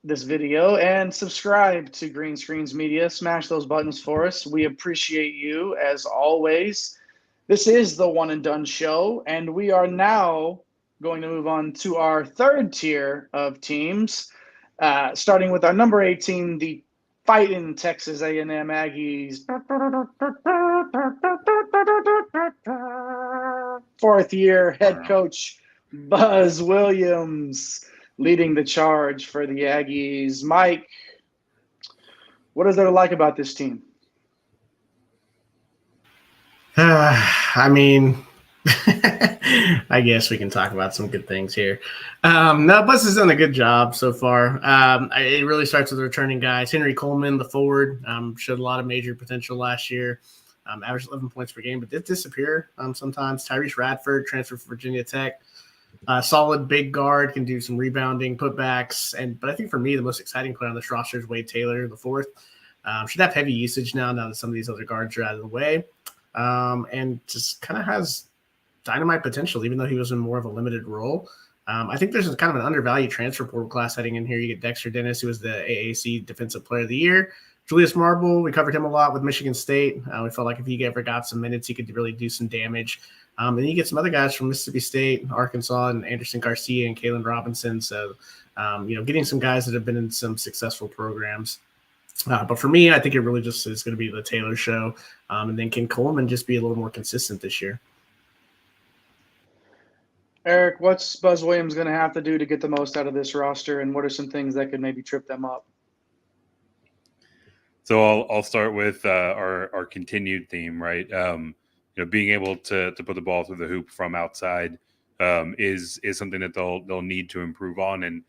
this video and subscribe to Green Screens Media. Smash those buttons for us. We appreciate you as always. This is the One and Done show, and we are now going to move on to our third tier of teams, starting with our number 18, the Fighting Texas A&M Aggies. Fourth-year head coach Buzz Williams leading the charge for the Aggies. Mike, what is there to like about this team? I mean, I guess we can talk about some good things here. No, Buzz has done a good job so far. It really starts with the returning guys. Henry Coleman, the forward, showed a lot of major potential last year. Averaged 11 points per game, but did disappear sometimes. Tyrese Radford, transferred from Virginia Tech. Solid big guard, can do some rebounding, putbacks. But I think for me, the most exciting player on this roster is Wade Taylor, the fourth. Should have heavy usage now that some of these other guards are out of the way. And just kind of has dynamite potential, even though he was in more of a limited role. I think there's kind of an undervalued transfer portal class heading in here. You get Dexter Dennis, who was the AAC Defensive Player of the Year. Julius Marble, we covered him a lot with Michigan State. We felt like if he ever got some minutes, he could really do some damage. And then you get some other guys from Mississippi State, Arkansas, and Anderson Garcia and Kalen Robinson. So, getting some guys that have been in some successful programs. But for me, I think it really just is going to be the Taylor show. And then can Coleman just be a little more consistent this year? Eric, what's Buzz Williams going to have to do to get the most out of this roster, and what are some things that could maybe trip them up? So I'll start with our continued theme, right? Being able to put the ball through the hoop from outside is something that they'll need to improve on, and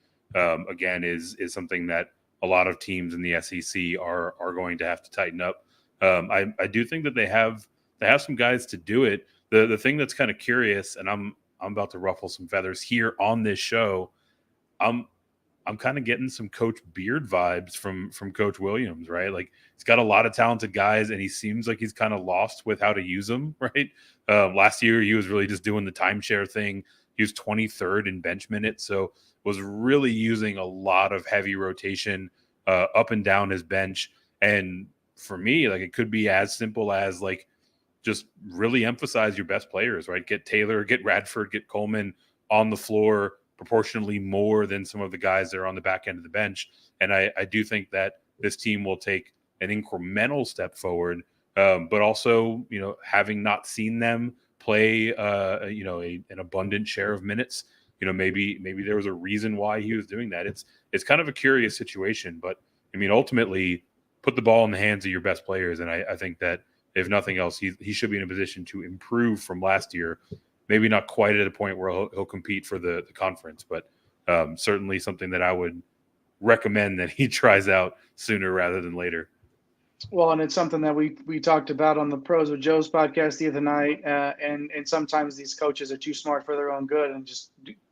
again is something that a lot of teams in the SEC are going to have to tighten up. I do think that they have some guys to do it. The thing that's kind of curious, and I'm about to ruffle some feathers here on this show. I'm kind of getting some Coach Beard vibes from Coach Williams, right? Like, he's got a lot of talented guys, and he seems like he's kind of lost with how to use them, right? Last year, he was really just doing the timeshare thing. He was 23rd in bench minutes, so was really using a lot of heavy rotation up and down his bench. And for me, like, it could be as simple as, like, just really emphasize your best players, right? Get Taylor, get Radford, get Coleman on the floor proportionally more than some of the guys that are on the back end of the bench. And I do think that this team will take an incremental step forward, but also, having not seen them play, an abundant share of minutes, maybe there was a reason why he was doing that. It's kind of a curious situation, but I mean, ultimately put the ball in the hands of your best players. And I think that, if nothing else, he should be in a position to improve from last year. Maybe not quite at a point where he'll compete for the conference, but certainly something that I would recommend that he tries out sooner rather than later. Well, and it's something that we talked about on the Pros with Joe's podcast the other night, and sometimes these coaches are too smart for their own good, and just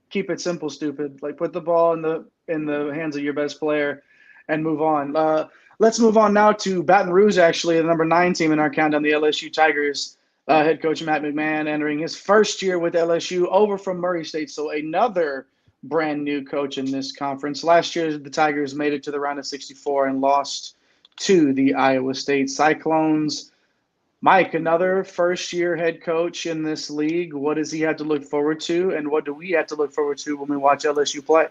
keep it simple, stupid. Like, put the ball in the hands of your best player, and move on. Let's move on now to Baton Rouge, actually, the number 9 team in our countdown, the LSU Tigers. Head coach Matt McMahon entering his first year with LSU, over from Murray State, so another brand new coach in this conference. Last year, the Tigers made it to the round of 64 and lost to the Iowa State Cyclones. Mike, another first-year head coach in this league. What does he have to look forward to, and what do we have to look forward to when we watch LSU play?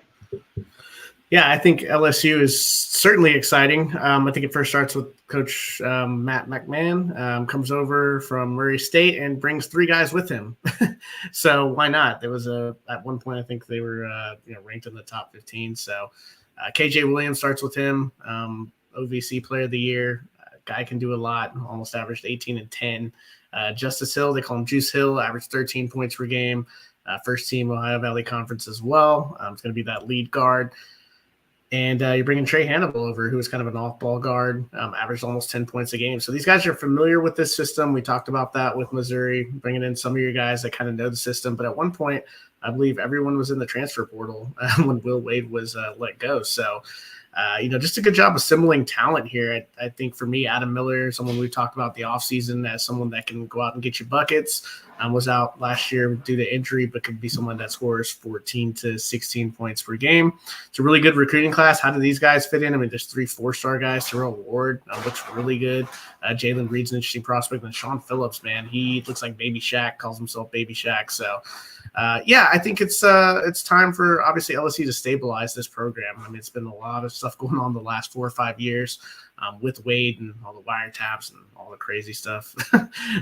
Yeah, I think LSU is certainly exciting. I think it first starts with Coach Matt McMahon. Comes over from Murray State and brings 3 guys with him. So why not? There was at one point I think they were ranked in the top 15. So KJ Williams starts with him. OVC Player of the Year. Guy can do a lot. Almost averaged 18 and 10. Justice Hill, they call him Juice Hill, averaged 13 points per game. First team Ohio Valley Conference as well. It's going to be that lead guard. And you're bringing Trey Hannibal over, who is kind of an off-ball guard, averaged almost 10 points a game. So these guys are familiar with this system. We talked about that with Missouri, bringing in some of your guys that kind of know the system. But at one point, I believe everyone was in the transfer portal when Will Wade was let go. So, just a good job assembling talent here. I think for me, Adam Miller, someone we talked about the offseason as someone that can go out and get you buckets, was out last year due to injury, but could be someone that scores 14 to 16 points per game. It's a really good recruiting class. How do these guys fit in? I mean, there's 3 4-star guys. Terrell Ward looks really good. Jalen Reed's an interesting prospect. And Sean Phillips, man, he looks like Baby Shaq, calls himself Baby Shaq. So, I think it's time for, obviously, LSU to stabilize this program. I mean, it's been a lot of stuff going on the last 4 or 5 years with Wade and all the wiretaps and all the crazy stuff.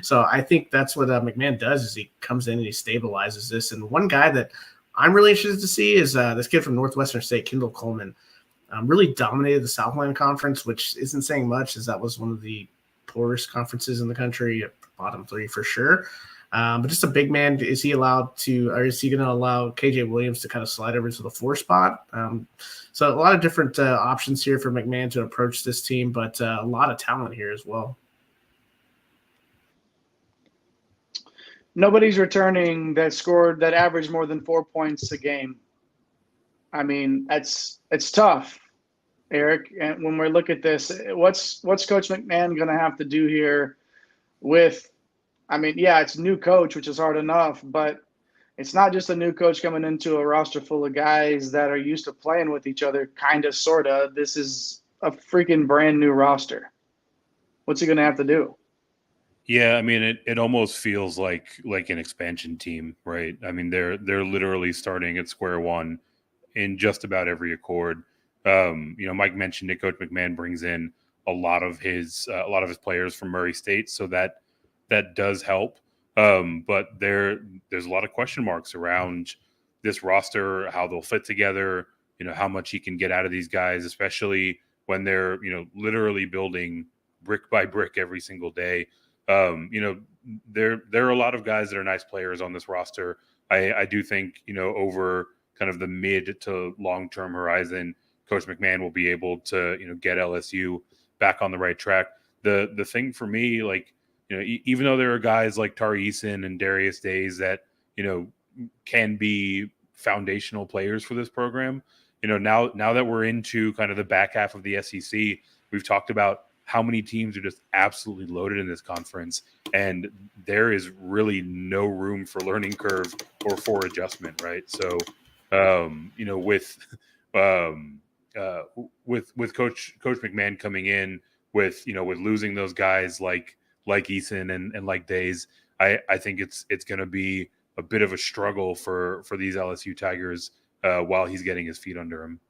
So I think that's what McMahon does, is he comes in and he stabilizes this. And one guy that I'm really interested to see is this kid from Northwestern State, Kendall Coleman. Really dominated the Southland Conference, which isn't saying much, as that was one of the poorest conferences in the country, bottom 3 for sure. But just a big man. Is he allowed to, or is he going to allow KJ Williams to kind of slide over into the 4 spot? So a lot of different options here for McMahon to approach this team, but a lot of talent here as well. Nobody's returning that averaged more than 4 points a game. I mean, it's tough, Eric. And when we look at this, what's Coach McMahon going to have to do here with, it's new coach, which is hard enough, but it's not just a new coach coming into a roster full of guys that are used to playing with each other, kind of, sort of. This is a freaking brand new roster. What's he going to have to do? Yeah, I mean, it almost feels like an expansion team, right? I mean, they're literally starting at square one in just about every accord. Mike mentioned it. Coach McMahon brings in a lot of his players from Murray State, so that does help. But there's a lot of question marks around this roster, how they'll fit together, how much he can get out of these guys, especially when they're, literally building brick by brick every single day. There are a lot of guys that are nice players on this roster. I do think, over kind of the mid to long-term horizon, Coach McMahon will be able to, get LSU back on the right track. The thing for me, even though there are guys like Tari Eason and Darius Days that, can be foundational players for this program, now that we're into kind of the back half of the SEC, we've talked about how many teams are just absolutely loaded in this conference, and there is really no room for learning curve or for adjustment, right? So, with Coach McMahon coming in with losing those guys like Eason and like Days, I think it's going to be a bit of a struggle for these LSU Tigers while he's getting his feet under him.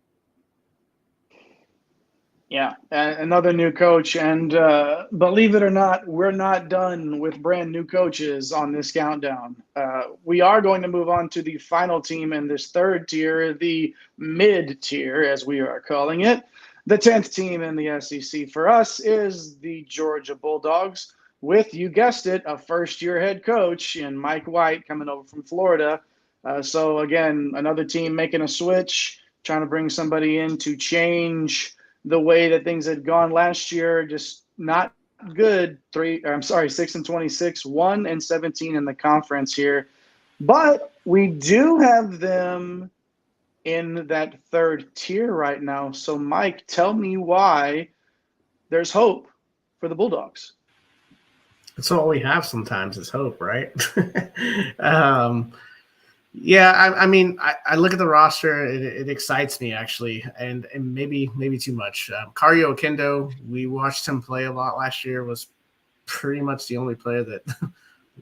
Yeah, another new coach. And believe it or not, we're not done with brand new coaches on this countdown. We are going to move on to the final team in this 3rd tier, the mid-tier, as we are calling it. The 10th team in the SEC for us is the Georgia Bulldogs. with, you guessed it, a first-year head coach in Mike White coming over from Florida. So, again, another team making a switch, trying to bring somebody in to change the way that things had gone last year. Just not good. 6-26, 1-17 in the conference here. But we do have them in that third tier right now. So, Mike, tell me why there's hope for the Bulldogs. That's all we have sometimes is hope, right? Yeah, I mean, I look at the roster, it excites me actually, and maybe too much. Kario Okendo, we watched him play a lot last year, was pretty much the only player that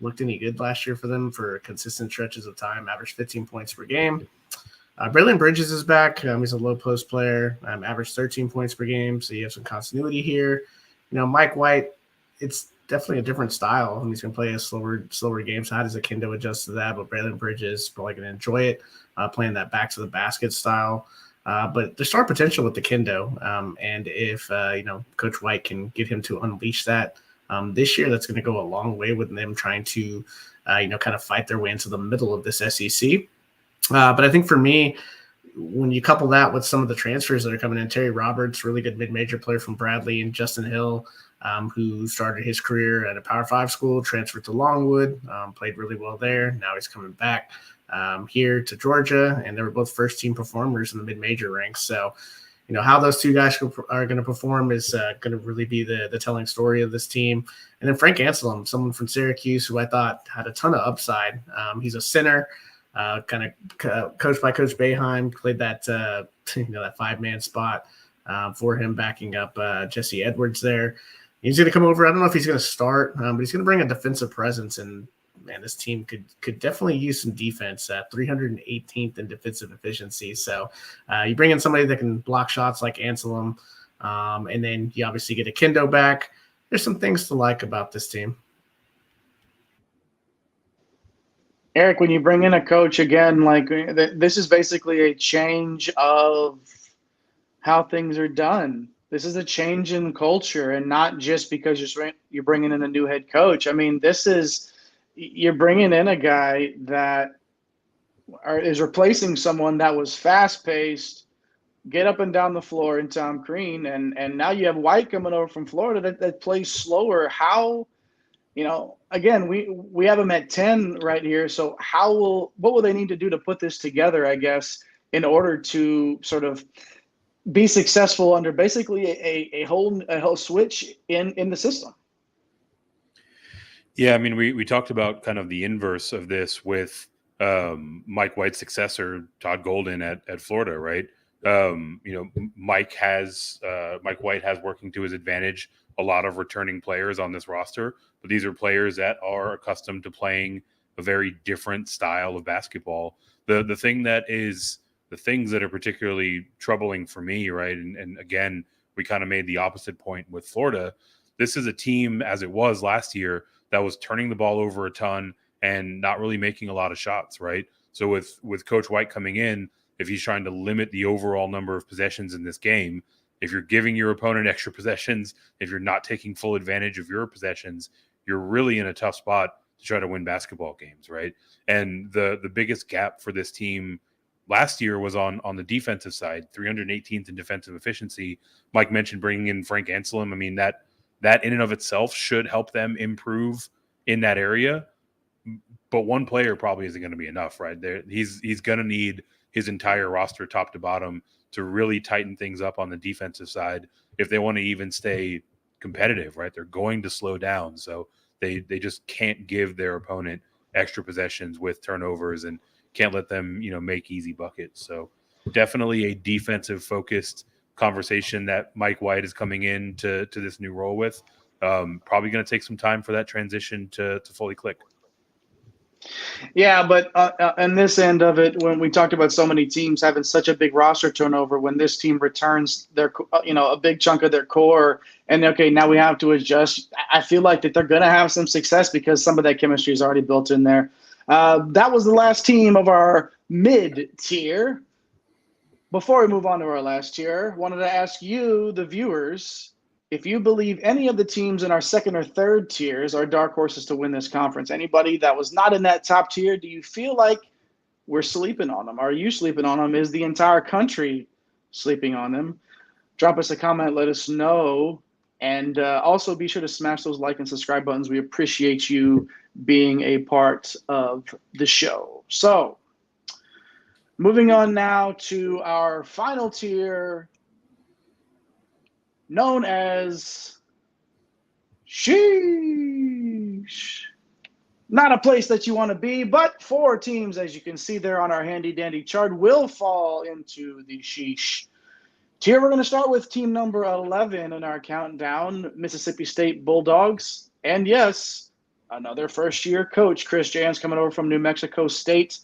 looked any good last year for them for consistent stretches of time, averaged 15 points per game. Braylon Bridges is back. He's a low post player, averaged 13 points per game, so you have some continuity here. Mike White, it's definitely a different style. He's going to play a slower game. So how does Okendo adjust to that? But Braylon Bridges is probably going to enjoy it, playing that back to the basket style. But there's star potential with Okendo. And if, Coach White can get him to unleash that this year, that's going to go a long way with them trying to, kind of fight their way into the middle of this SEC. But I think for me, when you couple that with some of the transfers that are coming in, Terry Roberts, really good mid-major player from Bradley, and Justin Hill, who started his career at a Power 5 school, transferred to Longwood, played really well there. Now he's coming back here to Georgia, and they were both first-team performers in the mid-major ranks. So, how those two guys are going to perform is going to really be the telling story of this team. And then Frank Anselm, someone from Syracuse who I thought had a ton of upside. He's a center. Kind of coached by Coach Boeheim, played that that 5-man spot for him, backing up Jesse Edwards there. He's going to come over. I don't know if he's going to start, but he's going to bring a defensive presence, and man, this team could definitely use some defense. 318th in defensive efficiency. So you bring in somebody that can block shots like Anselm, and then you obviously get Okendo back. There's some things to like about this team. Eric, when you bring in a coach again, like this is basically a change of how things are done. This is a change in culture, and not just because you're bringing in a new head coach. I mean, you're bringing in a guy that is replacing someone that was fast-paced, get up and down the floor in Tom Crean, and now you have White coming over from Florida that plays slower. How? Again, we have them at 10 right here. So what will they need to do to put this together, I guess, in order to sort of be successful under basically a whole switch in the system? Yeah, I mean, we talked about kind of the inverse of this with Mike White's successor, Todd Golden at Florida, right? Mike White has working to his advantage a lot of returning players on this roster, but these are players that are accustomed to playing a very different style of basketball. The things that are particularly troubling for me, right? And again, we kind of made the opposite point with Florida. This is a team, as it was last year, that was turning the ball over a ton and not really making a lot of shots, right? So with Coach White coming in, if he's trying to limit the overall number of possessions in this game, if you're giving your opponent extra possessions, if you're not taking full advantage of your possessions, you're really in a tough spot to try to win basketball games, right? And the biggest gap for this team last year was on the defensive side, 318th in defensive efficiency. Mike mentioned bringing in Frank Anselm. I mean, that in and of itself should help them improve in that area. But one player probably isn't going to be enough, right? He's going to need his entire roster top to bottom to really tighten things up on the defensive side if they want to even stay competitive, right? They're going to slow down. So they just can't give their opponent extra possessions with turnovers and can't let them, make easy buckets. So definitely a defensive focused conversation that Mike White is coming in to this new role with. Probably going to take some time for that transition to fully click. Yeah, but on this end of it, when we talked about so many teams having such a big roster turnover, when this team returns their, a big chunk of their core, and okay, now we have to adjust. I feel like that they're going to have some success because some of that chemistry is already built in there. That was the last team of our mid-tier. Before we move on to our last tier, wanted to ask you, the viewers, if you believe any of the teams in our second or third tiers are dark horses to win this conference, anybody that was not in that top tier, do you feel like we're sleeping on them? Are you sleeping on them? Is the entire country sleeping on them? Drop us a comment, let us know. And also be sure to smash those like and subscribe buttons. We appreciate you being a part of the show. So, moving on now to our final tier, known as Sheesh. Not a place that you want to be, but 4 teams, as you can see there on our handy-dandy chart, will fall into the Sheesh tier. We're going to start with team number 11 in our countdown, Mississippi State Bulldogs. And yes, another first-year coach, Chris Jans, coming over from New Mexico State.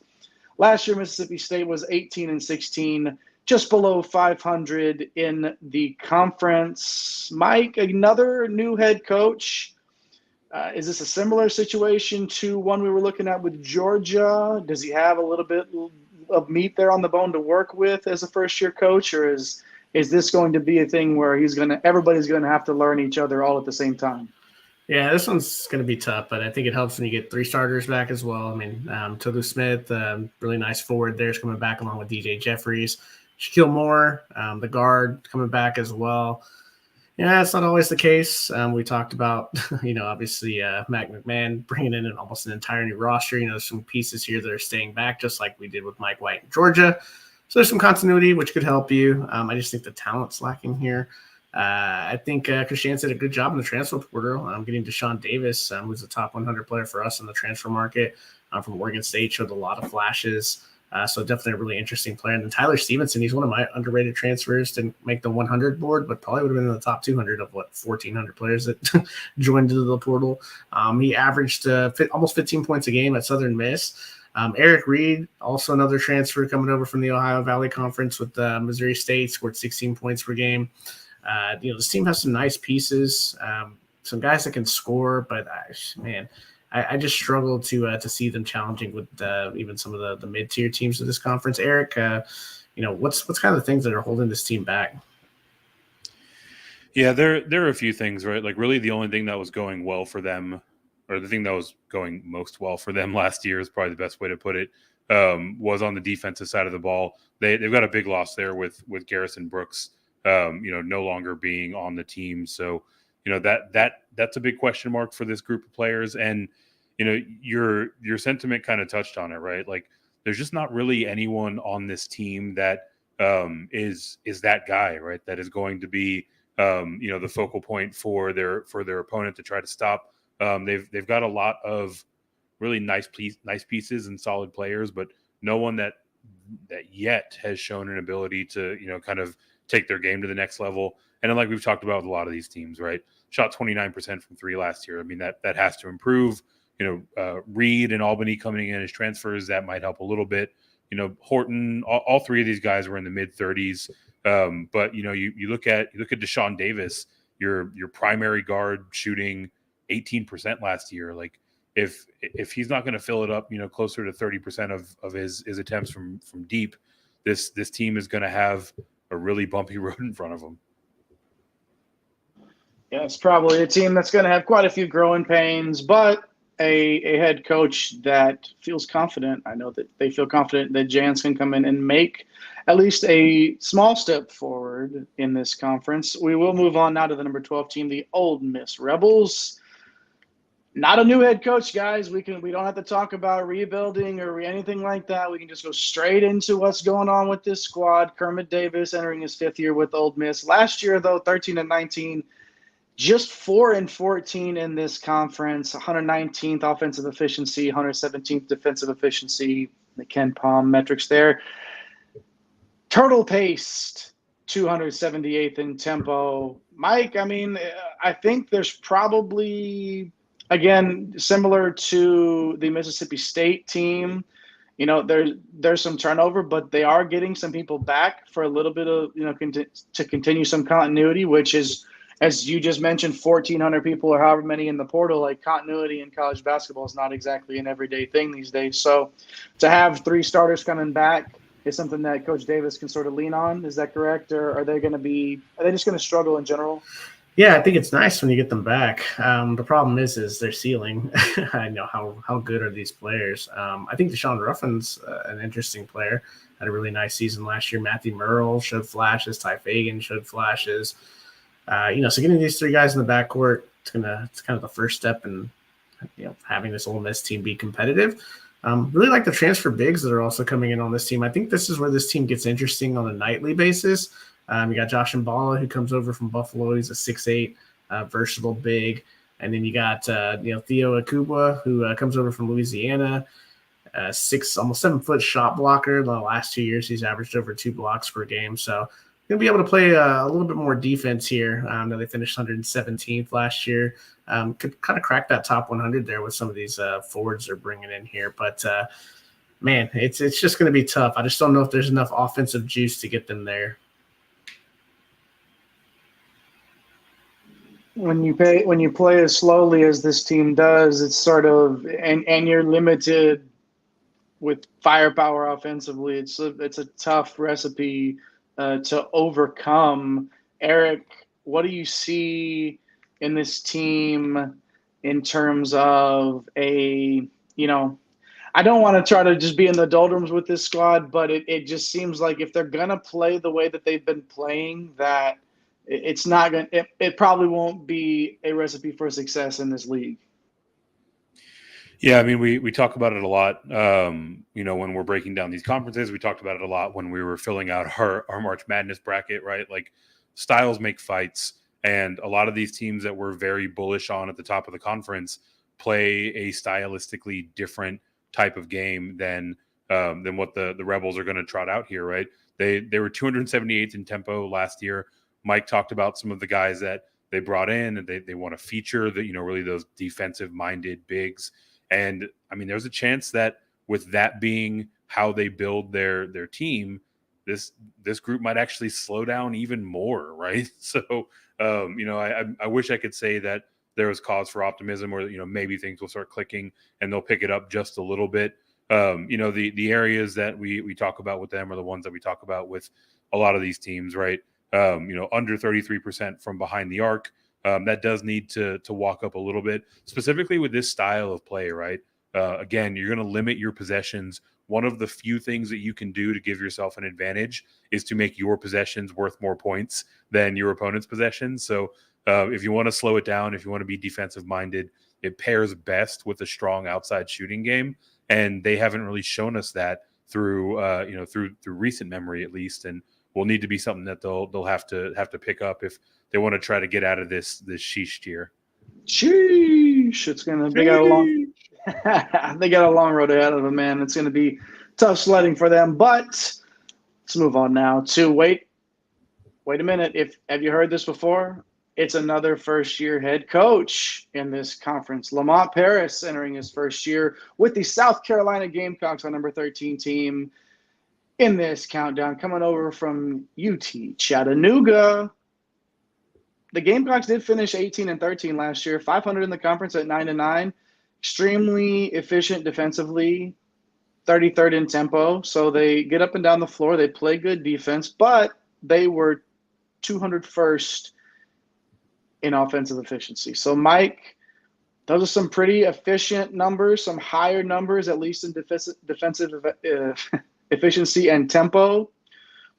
Last year, Mississippi State was 18-16, just below 500 in the conference. Mike, another new head coach. Is this a similar situation to one we were looking at with Georgia? Does he have a little bit of meat there on the bone to work with as a first-year coach, or is this going to be a thing where everybody's going to have to learn each other all at the same time? Yeah, this one's going to be tough, but I think it helps when you get 3 starters back as well. I mean, Tolu Smith, really nice forward there, is coming back along with DJ Jeffries. Shaquille Moore, the guard, coming back as well. Yeah, that's not always the case. We talked about, obviously Mac McMahon bringing in almost an entire new roster. There's some pieces here that are staying back, just like we did with Mike White in Georgia. So there's some continuity, which could help you. I just think the talent's lacking here. I think Christian did a good job in the transfer portal. Getting Deshaun Davis, who's a top 100 player for us in the transfer market from Oregon State, showed a lot of flashes. So definitely a really interesting player. And then Tyler Stevenson, he's one of my underrated transfers to make the 100 board, but probably would have been in the top 200 of 1,400 players that joined into the portal. He averaged almost 15 points a game at Southern Miss. Eric Reed, also another transfer coming over from the Ohio Valley Conference with Missouri State, scored 16 points per game. This team has some nice pieces, some guys that can score, but I just struggle to see them challenging with even some of the mid-tier teams of this conference. Eric, what's kind of the things that are holding this team back? Yeah, there are a few things, right? Like really the only thing that was going well for them, or the thing that was going most well for them last year is probably the best way to put it, was on the defensive side of the ball. They've got a big loss there with Garrison Brooks, no longer being on the team. So, that's a big question mark for this group of players. And, your sentiment kind of touched on it, right? Like there's just not really anyone on this team that is that guy, right? That is going to be, the focal point for their opponent to try to stop. They've got a lot of really nice pieces and solid players, but no one that yet has shown an ability to, kind of take their game to the next level. And then like we've talked about with a lot of these teams, right? Shot 29% from 3 last year. I mean, that has to improve. Reed and Albany coming in as transfers, that might help a little bit. Horton, all 3 of these guys were in the mid 30s. But you look at Deshaun Davis, your primary guard, shooting 18% last year. Like if he's not going to fill it up, closer to 30% of his attempts from deep, this team is going to have a really bumpy road in front of them. Yeah, it's probably a team that's going to have quite a few growing pains, but a head coach that feels confident. I know that they feel confident that Jans can come in and make at least a small step forward in this conference. We will move on now to the number 12 team, the Ole Miss Rebels. Not a new head coach, guys. We don't have to talk about rebuilding or anything like that. We can just go straight into what's going on with this squad. Kermit Davis entering his 5th year with Ole Miss. Last year, though, 13-19. Just 4-14 in this conference, 119th offensive efficiency, 117th defensive efficiency, the Ken Palm metrics there. Turtle paced, 278th in tempo. Mike, I think there's probably, again, similar to the Mississippi State team, there's some turnover, but they are getting some people back for a little bit of, to continue some continuity, which is, as you just mentioned, 1,400 people or however many in the portal. Like continuity in college basketball is not exactly an everyday thing these days. So to have 3 starters coming back is something that Coach Davis can sort of lean on. Is that correct? Or are they just going to struggle in general? Yeah, I think it's nice when you get them back. The problem is their ceiling. I know how good are these players. I think Deshaun Ruffin's an interesting player. Had a really nice season last year. Matthew Murrell showed flashes. Ty Fagan showed flashes. So getting these three guys in the backcourt, it's kind of the first step in having this Ole Miss team be competitive. Really like the transfer bigs that are also coming in on this team. I think this is where this team gets interesting on a nightly basis. You got Josh Mballa, who comes over from Buffalo. He's a 6'8", versatile big. And then you got Theo Akubwa, who comes over from Louisiana, almost 7 foot shot blocker. The last 2 years, he's averaged over 2 blocks per game. So going to be able to play a little bit more defense here. They finished 117th last year. Could kind of crack that top 100 there with some of these forwards they're bringing in here. But, man, it's just going to be tough. I just don't know if there's enough offensive juice to get them there. When you play as slowly as this team does, it's sort of and you're limited with firepower offensively. It's a tough recipe to overcome. Eric, what do you see in this team in terms of I don't want to try to just be in the doldrums with this squad, but it just seems like if they're gonna play the way that they've been playing, that it's not going. It probably won't be a recipe for success in this league. Yeah, I mean, we talk about it a lot. When we're breaking down these conferences, we talked about it a lot when we were filling out our March Madness bracket, right? Like, styles make fights, and a lot of these teams that we're very bullish on at the top of the conference play a stylistically different type of game than what the Rebels are going to trot out here, right? They were 278th in tempo last year. Mike talked about some of the guys that they brought in, and they want to feature really those defensive-minded bigs. And I mean, there's a chance that with that being how they build their team, this group might actually slow down even more, right? So, I wish I could say that there was cause for optimism, or maybe things will start clicking and they'll pick it up just a little bit. The areas that we talk about with them are the ones that we talk about with a lot of these teams, right? Under 33% from behind the arc. That does need to walk up a little bit, specifically with this style of play, right? Again, you're going to limit your possessions. One of the few things that you can do to give yourself an advantage is to make your possessions worth more points than your opponent's possessions. So if you want to slow it down, if you want to be defensive-minded, it pairs best with a strong outside shooting game. And they haven't really shown us that through recent memory, at least. And will need to be something that they'll have to pick up if they want to try to get out of this sheesh tier. Sheesh! They got a long road ahead of them, man. It's gonna be tough sledding for them. But let's move on now to wait a minute. Have you heard this before? It's another first-year head coach in this conference. Lamont Paris entering his first year with the South Carolina Gamecocks, on number 13 team. In this countdown, coming over from UT Chattanooga. The Gamecocks did finish 18-13 last year, 500 in the conference at 9-9. Extremely efficient defensively, 33rd in tempo. So they get up and down the floor. They play good defense, but they were 201st in offensive efficiency. So, Mike, those are some pretty efficient numbers, some higher numbers, at least in defensive efficiency and tempo,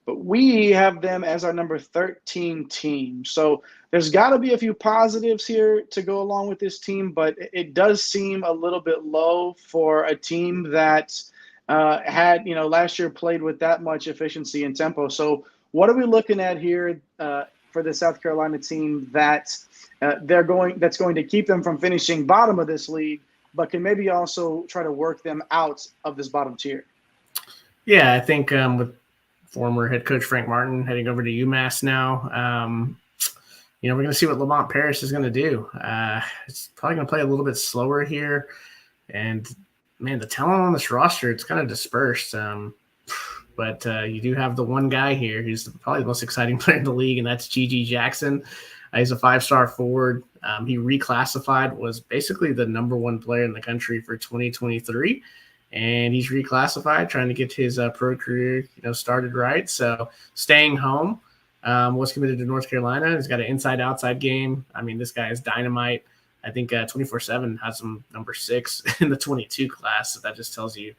but we have them as our number 13 team. So there's got to be a few positives here to go along with this team, but it does seem a little bit low for a team that had, last year played with that much efficiency and tempo. So what are we looking at here for the South Carolina team that that's going to keep them from finishing bottom of this league, but can maybe also try to work them out of this bottom tier? Yeah, I think with former head coach Frank Martin heading over to UMass now, we're going to see what Lamont Paris is going to do. It's probably going to play a little bit slower here. And, man, the talent on this roster, it's kind of dispersed. But you do have the one guy here who's probably the most exciting player in the league, and that's G.G. Jackson. He's a 5-star forward. He reclassified, was basically the number one player in the country for 2023. And he's reclassified, trying to get his pro career, started right. So staying home, Was committed to North Carolina. He's got an inside-outside game. I mean, this guy is dynamite. I think 24/7 has him number 6 in the 22 class. So that just tells you,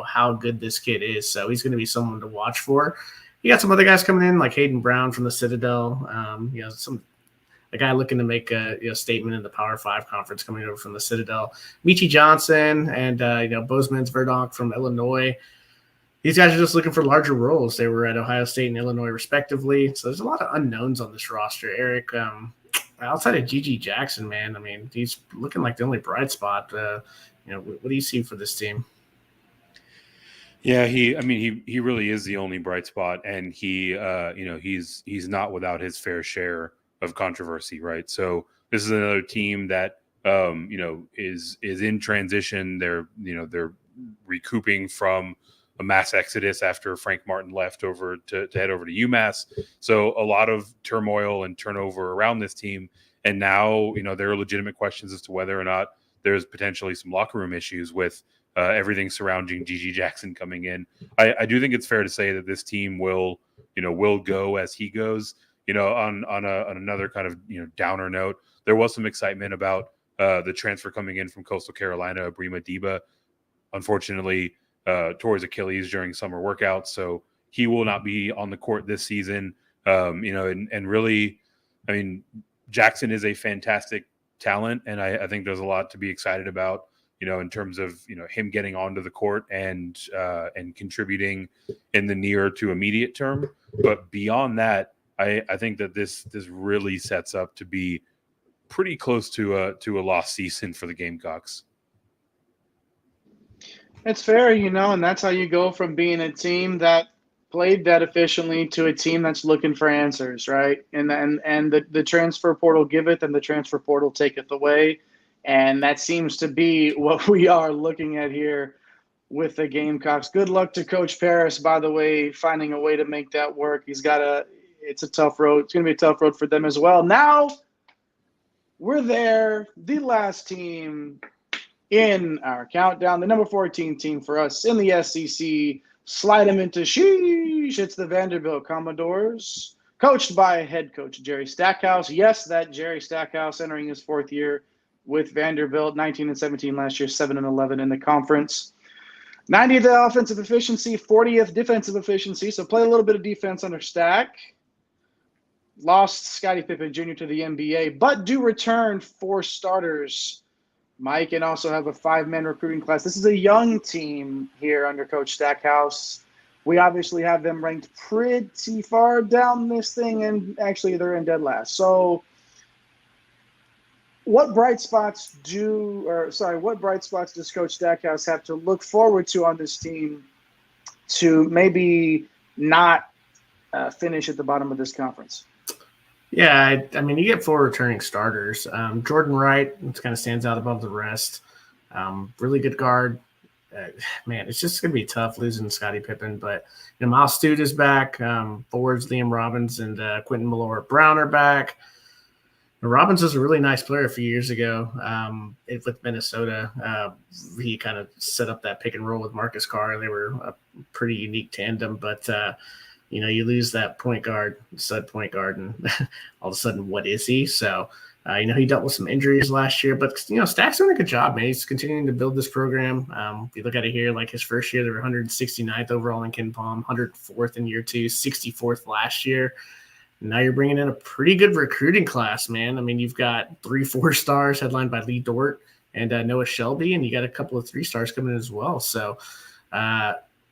how good this kid is. So he's going to be someone to watch for. You got some other guys coming in like Hayden Brown from the Citadel. A guy looking to make a statement in the Power 5 conference coming over from the Citadel. Michi Johnson and Bozeman's Verdonk from Illinois. These guys are just looking for larger roles. They were at Ohio State and Illinois respectively. So there's a lot of unknowns on this roster. Eric, outside of Gigi Jackson, man, I mean, he's looking like the only bright spot. What do you see for this team? Yeah, he really is the only bright spot, and he's not without his fair share of controversy, right? So this is another team that is in transition. They're recouping from a mass exodus after Frank Martin left over to head over to UMass. So a lot of turmoil and turnover around this team. And now, there are legitimate questions as to whether or not there's potentially some locker room issues with everything surrounding Gigi Jackson coming in. I do think it's fair to say that this team will go as he goes. On another kind of downer note, there was some excitement about the transfer coming in from Coastal Carolina, Abrima Deba. Unfortunately, tore his Achilles during summer workouts, so he will not be on the court this season. And really, I mean, Jackson is a fantastic talent, and I think there's a lot to be excited about. In terms of him getting onto the court and contributing in the near to immediate term. But beyond that, I think that this really sets up to be pretty close to a lost season for the Gamecocks. It's fair, and that's how you go from being a team that played that efficiently to a team that's looking for answers, right? And the transfer portal giveth and the transfer portal taketh away. And that seems to be what we are looking at here with the Gamecocks. Good luck to Coach Paris, by the way, finding a way to make that work. It's a tough road. It's going to be a tough road for them as well. Now we're there, the last team in our countdown, the number 14 team for us in the SEC. Slide them into sheesh. It's the Vanderbilt Commodores, coached by head coach Jerry Stackhouse. Yes, that Jerry Stackhouse entering his 4th year with Vanderbilt, 19-17 last year, 7-11 in the conference. 90th offensive efficiency, 40th defensive efficiency. So play a little bit of defense under Stack. Lost Scottie Pippen Jr. to the NBA, but do return 4 starters, Mike, and also have a 5-man recruiting class. This is a young team here under Coach Stackhouse. We obviously have them ranked pretty far down this thing, and actually they're in dead last. So what bright spots does Coach Stackhouse have to look forward to on this team to maybe not finish at the bottom of this conference? Yeah, I mean, you get 4 returning starters. Jordan Wright kind of stands out above the rest. Really good guard. Man, it's just going to be tough losing Scottie Pippen. But Miles Stute is back. Forwards Liam Robbins and Quentin Malora-Brown are back. Robbins was a really nice player a few years ago with Minnesota. He kind of set up that pick and roll with Marcus Carr. They were a pretty unique tandem, but you lose that stud point guard, and all of a sudden, what is he? So, he dealt with some injuries last year, but Stack's doing a good job, man. He's continuing to build this program. If you look at it here, like his first year, they were 169th overall in KenPom, 104th in year 2, 64th last year. Now you're bringing in a pretty good recruiting class, man. I mean, you've got 3 4-stars headlined by Lee Dort and Noah Shelby, and you got a couple of 3-stars coming in as well. So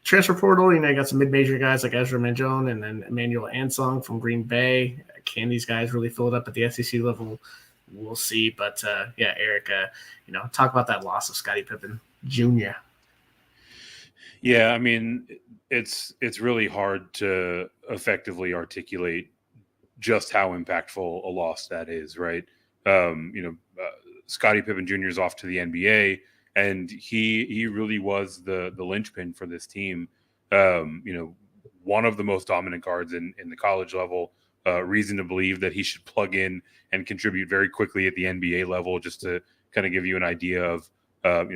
transfer portal, you got some mid-major guys like Ezra Manjone and then Emmanuel Ansong from Green Bay. Can these guys really fill it up at the SEC level? We'll see. But, Eric, talk about that loss of Scottie Pippen Jr. Yeah, I mean, it's really hard to effectively articulate just how impactful a loss that is, right? Scottie Pippen Jr. is off to the NBA, and he really was the linchpin for this team. One of the most dominant guards in the college level. Reason to believe that he should plug in and contribute very quickly at the NBA level, just to kind of give you an idea of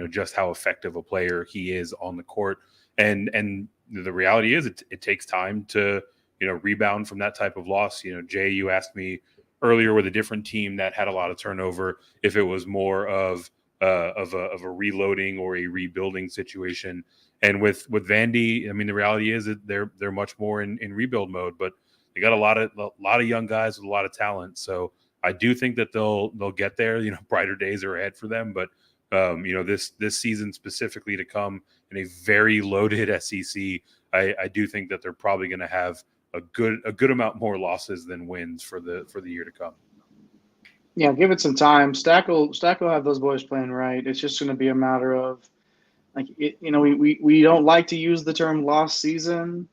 just how effective a player he is on the court. And the reality is, it takes time to rebound from that type of loss. Jay, you asked me earlier with a different team that had a lot of turnover, if it was more of a reloading or a rebuilding situation. And with Vandy, I mean, the reality is that they're much more in rebuild mode, but they got a lot of young guys with a lot of talent. So I do think that they'll get there. Brighter days are ahead for them, but this season specifically to come in a very loaded SEC, I do think that they're probably going to have a good amount more losses than wins for the year to come. Yeah, give it some time. Stack will have those boys playing right. It's just going to be a matter of we don't like to use the term lost season,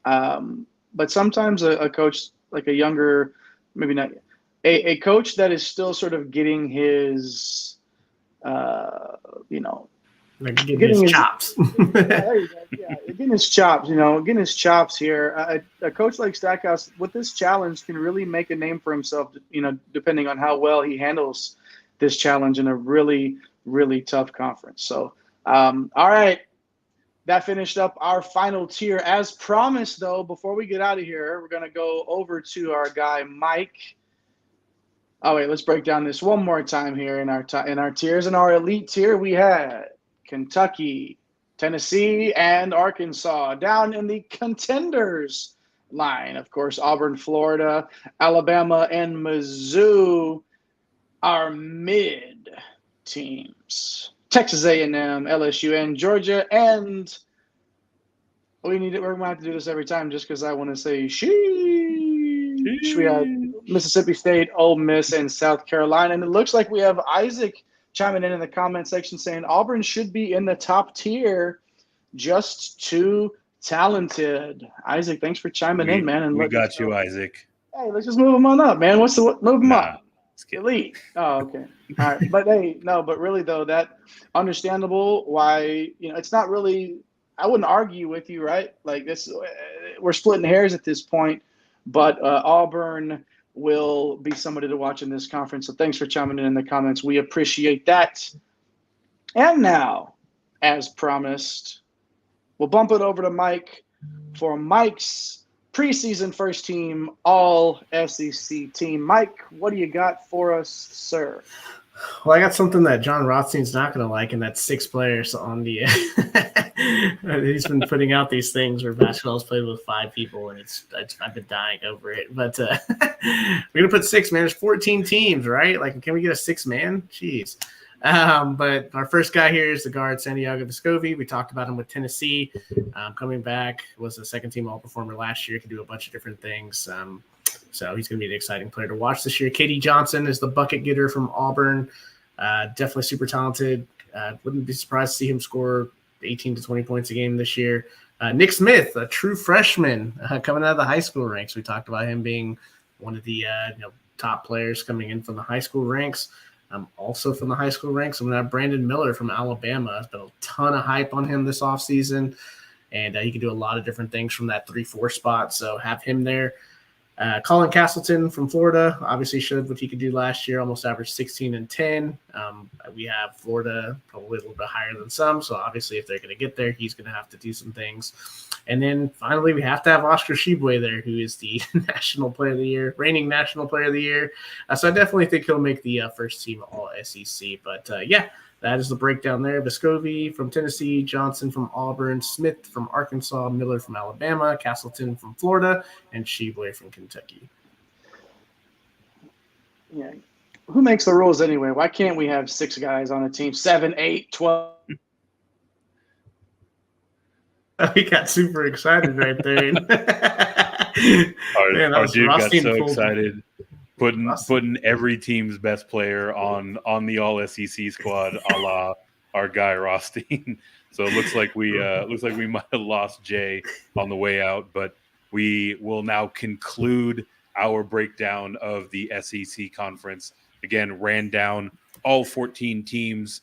but sometimes a coach like a younger, maybe not a coach that is still sort of getting his getting his chops. Getting his chops, getting his chops here. A coach like Stackhouse with this challenge can really make a name for himself, depending on how well he handles this challenge in a really, really tough conference. So, all right. That finished up our final tier. As promised, though, before we get out of here, we're going to go over to our guy, Mike. Oh, wait, let's break down this one more time here in our tiers. In our elite tier, we had Kentucky, Tennessee, and Arkansas. Down in the contenders line, of course, Auburn, Florida, Alabama, and Mizzou. Our mid teams, Texas A&M, LSU, and Georgia. And we're going to have to do this every time just because I want to say sheesh. We had Mississippi State, Ole Miss, and South Carolina. And it looks like we have Isaac chiming in the comment section saying Auburn should be in the top tier, just too talented. Isaac, thanks for chiming in, man. And we got you, Isaac. Hey, let's just move them on up, man. Move them up. Elite. Oh, okay. All right. But hey, no, but really though, that understandable why, it's not really, I wouldn't argue with you, right? Like this, we're splitting hairs at this point, but Auburn will be somebody to watch in this conference. So thanks for chiming in the comments. We appreciate that. And now, as promised, we'll bump it over to Mike for Mike's preseason first team all SEC team. Mike, what do you got for us, sir? Well, I got something that John Rothstein's not going to like, and that's 6 players on the he's been putting out these things where basketball's played with 5 people, and I've been dying over it. But we're going to put 6, man. There's 14 teams, right? Like, can we get a 6-man? Jeez. But our first guy here is the guard, Santiago Vescovi. We talked about him with Tennessee. Coming back, was a second-team All-Performer last year. Can do a bunch of different things. So he's going to be an exciting player to watch this year. Katie Johnson is the bucket getter from Auburn. Definitely super talented. Wouldn't be surprised to see him score 18 to 20 points a game this year. Nick Smith, a true freshman coming out of the high school ranks. We talked about him being one of the top players coming in from the high school ranks. Also from the high school ranks, I'm going to have Brandon Miller from Alabama. There's been a ton of hype on him this offseason, and he can do a lot of different things from that 3-4 spot, so have him there. Colin Castleton from Florida obviously showed what he could do last year, almost averaged 16 and 10. We have Florida probably a little bit higher than some, so obviously if they're going to get there, he's going to have to do some things. And then finally, we have to have Oscar Tshiebwe there, who is the National Player of the Year, reigning National Player of the Year. So I definitely think he'll make the first team All-SEC. But yeah, that is the breakdown there. Vescovi from Tennessee, Johnson from Auburn, Smith from Arkansas, Miller from Alabama, Castleton from Florida, and Tshiebwe from Kentucky. Yeah. Who makes the rules anyway? Why can't we have 6 guys on a team? 7, 8, 12? He got super excited right there. Our dude got so excited. Putting every team's best player on the All SEC squad, a la our guy Rothstein. So it looks like we might have lost Jay on the way out, but we will now conclude our breakdown of the SEC conference. Again, ran down all 14 teams,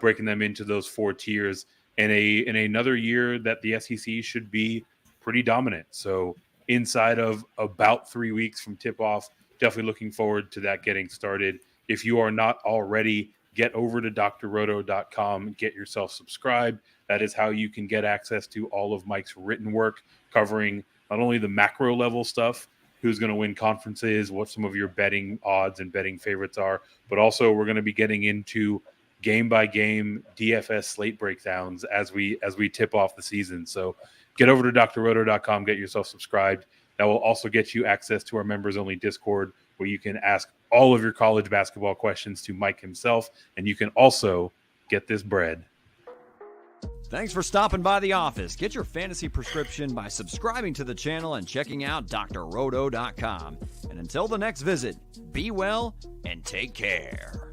breaking them into those 4 tiers. In another year that the SEC should be pretty dominant. So inside of about 3 weeks from tip-off, definitely looking forward to that getting started. If you are not already, get over to drroto.com, get yourself subscribed. That is how you can get access to all of Mike's written work covering not only the macro level stuff, who's going to win conferences, what some of your betting odds and betting favorites are, but also we're going to be getting into game by game DFS slate breakdowns as we tip off the season. So get over to drroto.com, get yourself subscribed. That will also get you access to our members only Discord, where you can ask all of your college basketball questions to Mike himself, and you can also get this bread. Thanks for stopping by the office. Get your fantasy prescription by subscribing to the channel and checking out drroto.com. And until the next visit, be well and take care.